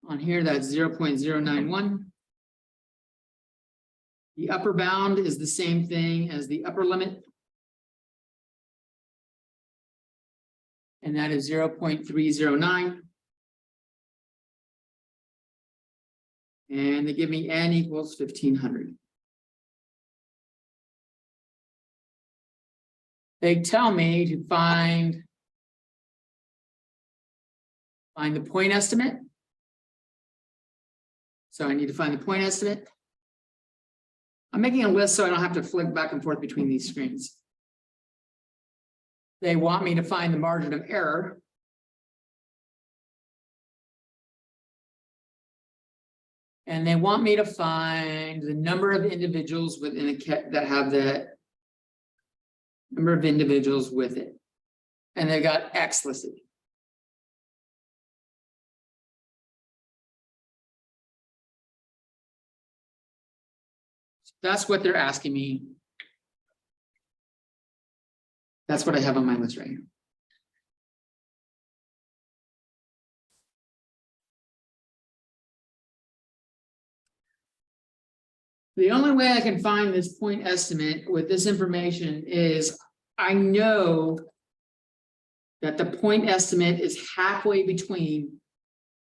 On here, that's 0.091. The upper bound is the same thing as the upper limit. And that is 0.309. And they give me n equals 1500. They tell me to find the point estimate. So I need to find the point estimate. I'm making a list so I don't have to flick back and forth between these screens. They want me to find the margin of error. And they want me to find the number of individuals within a that have the number of individuals with it. And they've got X listed. That's what they're asking me. That's what I have on my list right here. The only way I can find this point estimate with this information is I know that the point estimate is halfway between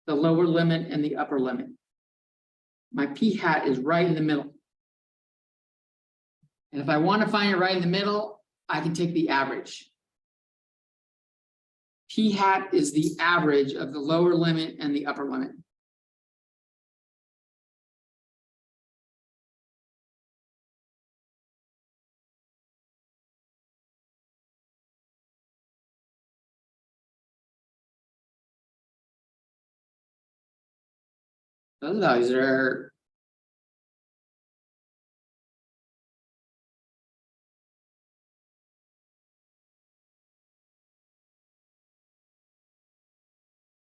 the lower limit and the upper limit. My p hat is right in the middle. And if I want to find it right in the middle, I can take the average. P hat is the average of the lower limit and the upper limit. Those values are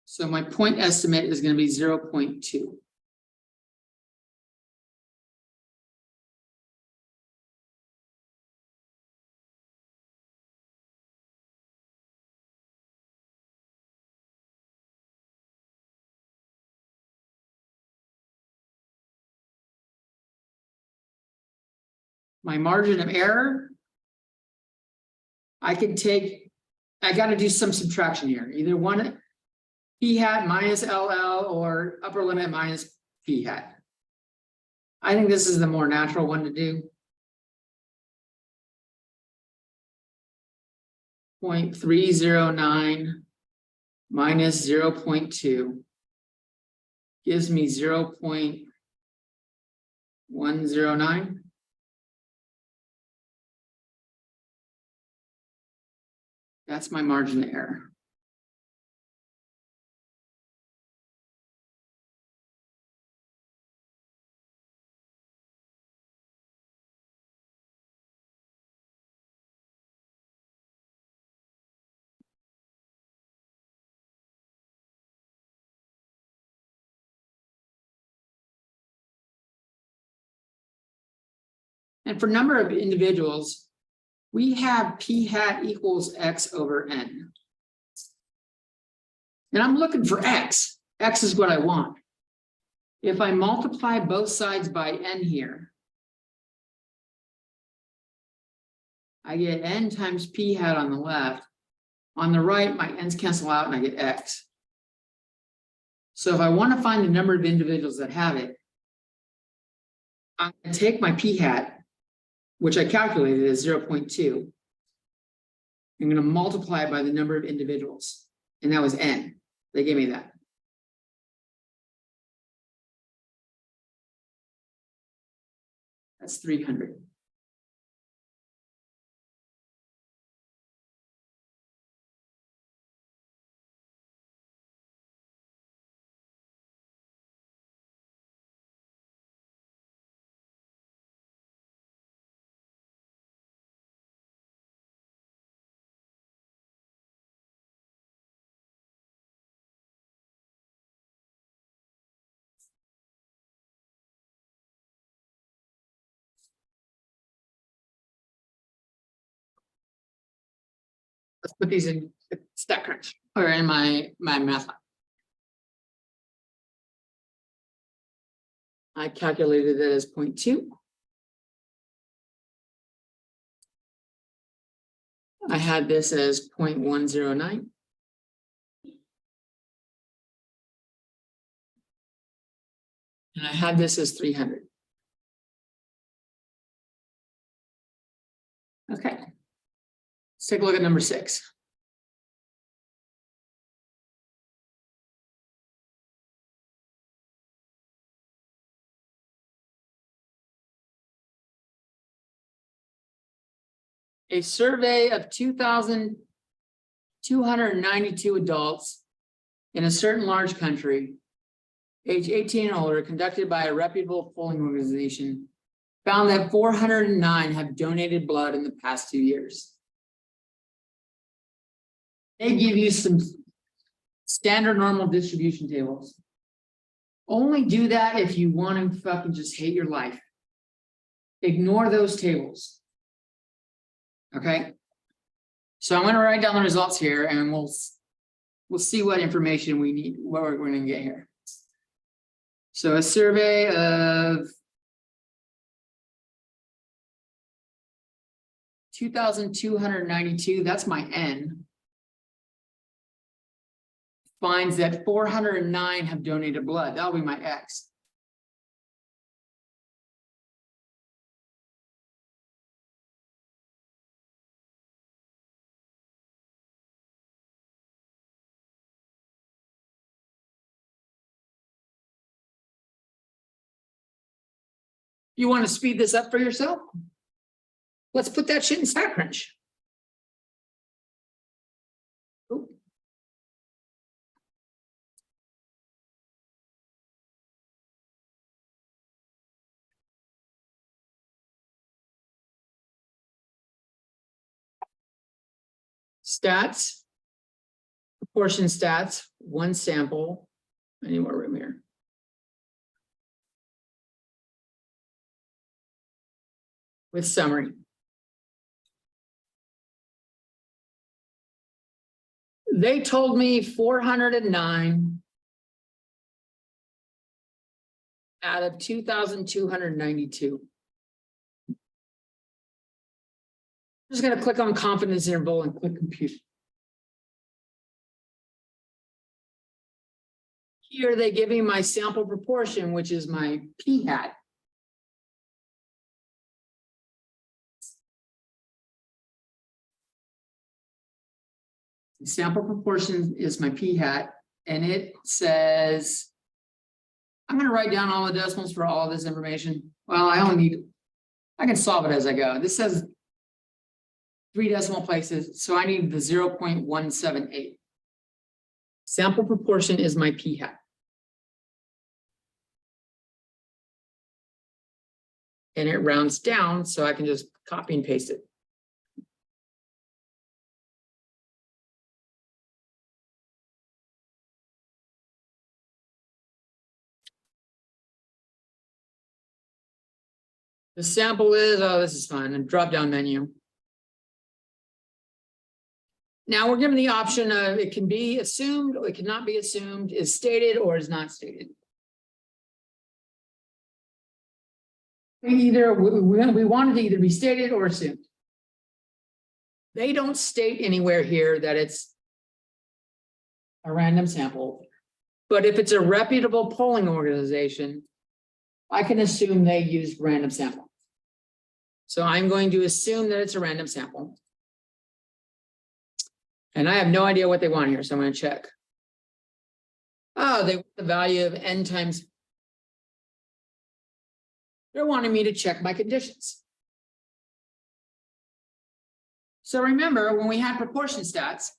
so my point estimate is going to be 0.2. My margin of error, I got to do some subtraction here. Either one, p hat minus LL or upper limit minus p hat. I think this is the more natural one to do. 0.309 minus 0.2 gives me 0.109. That's my margin of error. And for number of individuals, we have p hat equals x over n. And I'm looking for x. X is what I want. If I multiply both sides by n here, I get n times p hat on the left. On the right, my n's cancel out and I get x. So if I want to find the number of individuals that have it, I'm going to take my p hat, which I calculated as 0.2. I'm going to multiply it by the number of individuals. And that was n. They gave me that. That's 300. Let's put these in StatCrunch or in my math lab. I calculated it as 0.2. I had this as 0.109. And I had this as 300. Okay. Let's take a look at number 6. A survey of 2,292 adults in a certain large country, age 18 and older, conducted by a reputable polling organization, found that 409 have donated blood in the past 2 years. They give you some standard normal distribution tables. Only do that if you want to fucking just hate your life. Ignore those tables. Okay. So I'm going to write down the results here and we'll see what information we need, what we're going to get here. So a survey of 2,292, that's my N, finds that 409 have donated blood. That'll be my X. You want to speed this up for yourself? Let's put that shit in StatCrunch. Ooh. Stats, proportion stats, one sample. I need more room here. With summary. They told me 409 out of 2,292. I'm just going to click on confidence interval and click compute. Here they give me my sample proportion, which is my p hat. The sample proportion is my p hat, and it says, I'm going to write down all the decimals for all of this information. Well, I can solve it as I go. This says 3 decimal places, so I need the 0.178. Sample proportion is my p hat. And it rounds down, so I can just copy and paste it. The sample is, oh, this is fun, a drop-down menu. Now we're given the option of it can be assumed or it cannot be assumed, is stated or is not stated. We wanted to either be stated or assumed. They don't state anywhere here that it's a random sample, but if it's a reputable polling organization, I can assume they used random sample. So I'm going to assume that it's a random sample. And I have no idea what they want here, so I'm going to check. Oh, they want the value of n times. They're wanting me to check my conditions. So remember, when we had proportion stats,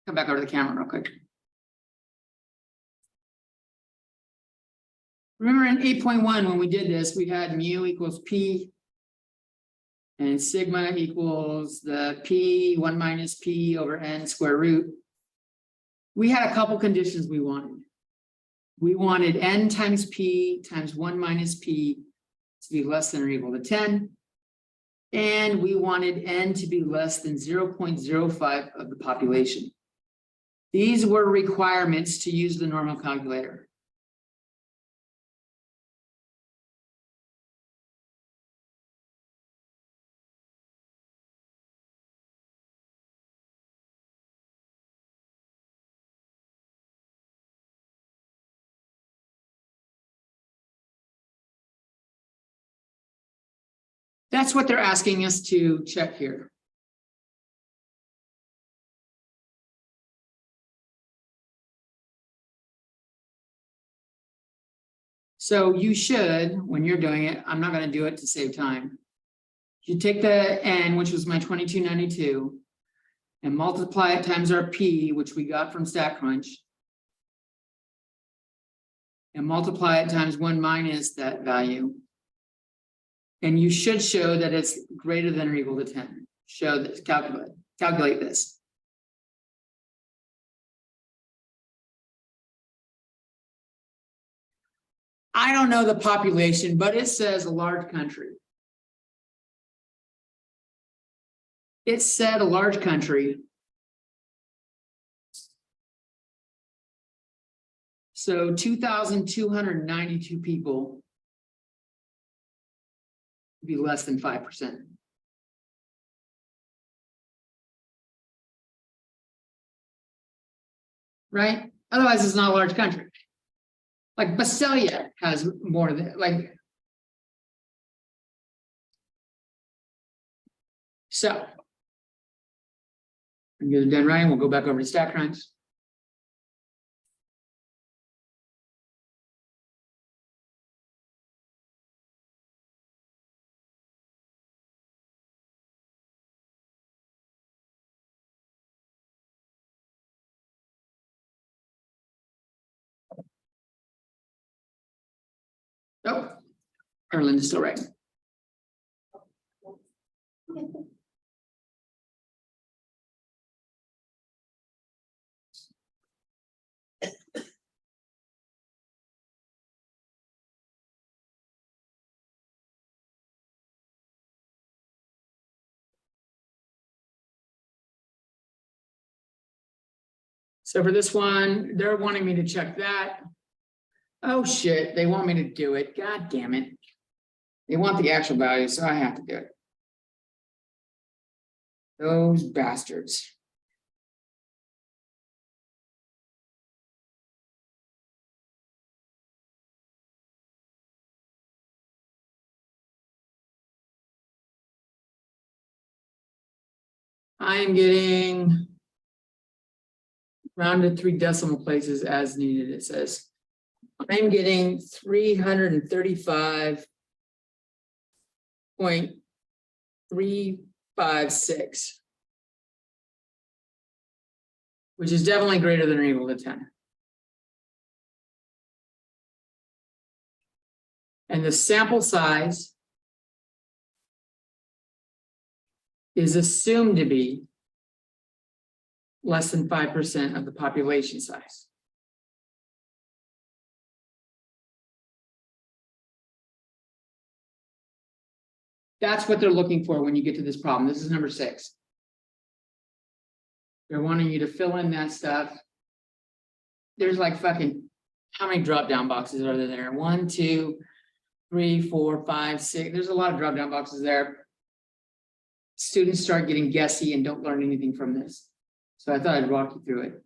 come back over to the camera real quick. Remember in 8.1, when we did this, we had mu equals P and sigma equals the P 1 minus P over n square root. We had a couple conditions we wanted. We wanted n times P times 1 minus P to be less than or equal to 10. And we wanted n to be less than 0.05 of the population. These were requirements to use the normal calculator. That's what they're asking us to check here. So you should, when you're doing it, I'm not going to do it to save time. You take the n, which was my 2292, and multiply it times our p, which we got from StatCrunch, and multiply it times 1 minus that value. And you should show that it's greater than or equal to 10. Show this, calculate this. I don't know the population, but it says a large country. It said a large country. So 2,292 people would be less than 5%. Right? Otherwise, it's not a large country. Like Basilia has more than like. So. Get it done right. We'll go back over to StatCrunch. Oh, Linda's still right. So for this one, they're wanting me to check that. Oh shit, they want me to do it. God damn it. They want the actual value, so I have to do it. Those bastards. I am getting rounded 3 decimal places as needed, it says. I'm getting 335.356, which is definitely greater than or equal to 10. And the sample size is assumed to be less than 5% of the population size. That's what they're looking for when you get to this problem. This is number 6. They're wanting you to fill in that stuff. There's like fucking, how many drop down boxes are there? 1, 2, 3, 4, 5, 6. There's a lot of drop down boxes there. Students start getting guessy and don't learn anything from this. So I thought I'd walk you through it.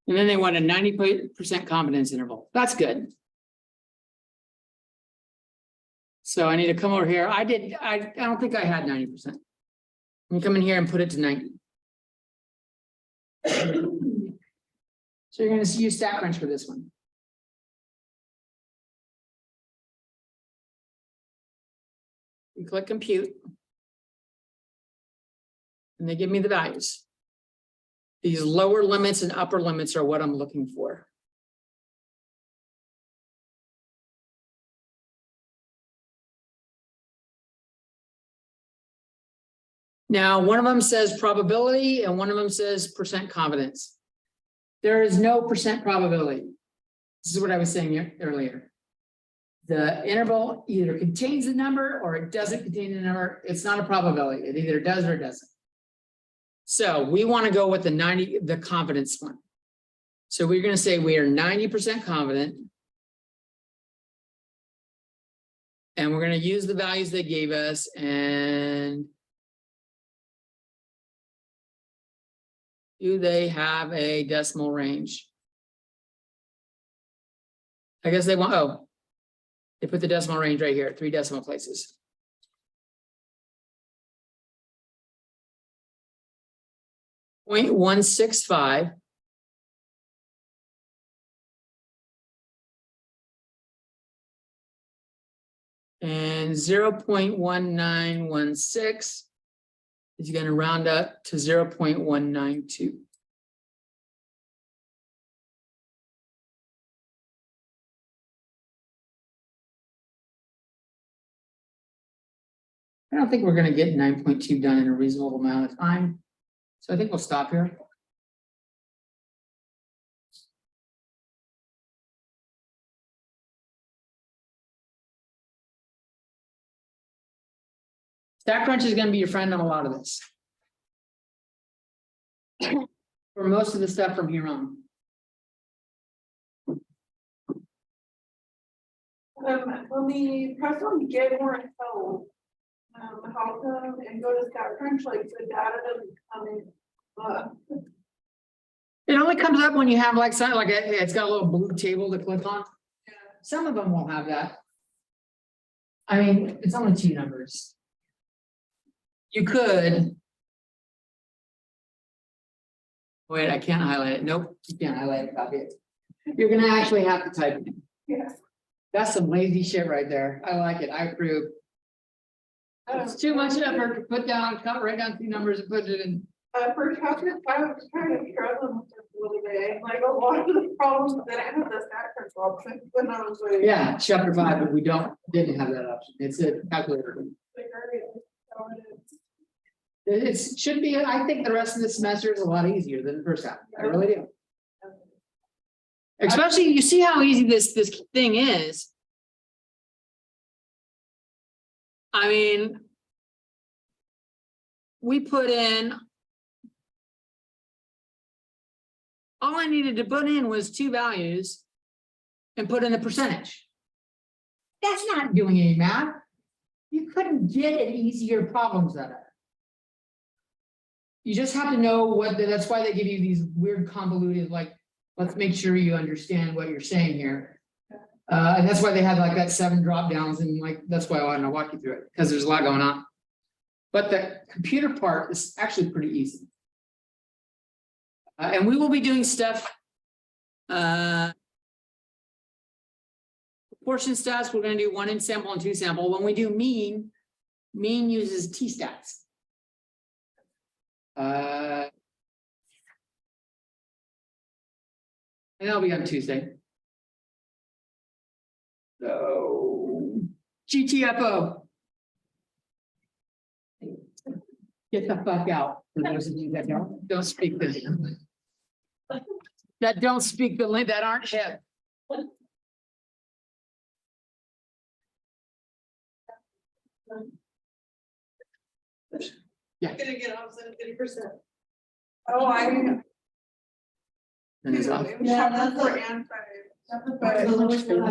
And then they want a 90% confidence interval. That's good. So I need to come over here. I don't think I had 90%. Let me come in here and put it to 90. So you're going to use StatCrunch for this one. You click compute. And they give me the values. These lower limits and upper limits are what I'm looking for. Now, one of them says probability and one of them says percent confidence. There is no percent probability. This is what I was saying earlier. The interval either contains the number or it doesn't contain the number. It's not a probability. It either does or it doesn't. So we want to go with the confidence one. So we're going to say we are 90% confident. And we're going to use the values they gave us, and do they have a decimal range? I guess they want, oh, they put the decimal range right here, 3 decimal places. .165 and 0.1916 is going to round up to 0.192. I don't think we're going to get 9.2 done in a reasonable amount of time. So I think we'll stop here. StatCrunch is going to be your friend on a lot of this. For most of the stuff from here on. When we press on get more info, how come and go to StatCrunch, like the data doesn't come in? It only comes up when you have like something like it's got a little blue table to click on. Yeah. Some of them won't have that. I mean, it's only 2 numbers. You could. Wait, I can't highlight it. Nope, you can't highlight it. Copy it. You're gonna actually have to type it. Yes. That's some lazy shit right there. I like it. I approve. It's too much effort to put down, write down 2 numbers and put it in. For calculus, I was kind of struggling with this a little bit. Like a lot of the problems that I had the StatCrunch option when I was like. Yeah, chapter 5, but we didn't have that option. It's a calculator. It should be, I think the rest of the semester is a lot easier than the first half. I really do. Especially, you see how easy this thing is. I mean, we put in, all I needed to put in was 2 values and put in the percentage. That's not doing any math. You couldn't get an easier problem set up. you just have to know that's why they give you these weird convoluted, like, let's make sure you understand what you're saying here. And that's why they had like that 7 drop downs, and like, that's why I want to walk you through it, because there's a lot going on. But the computer part is actually pretty easy. And we will be doing stuff. Proportion stats, we're going to do 1 in sample and 2 sample. When we do mean uses t-stats. And that'll be on Tuesday. So GTFO. Get the fuck out. For those of you that don't speak the that don't speak the language, that aren't hip. Yeah. Gonna get off 50%. Oh, I. And it's off. Yeah, that's for anti. But I think that's for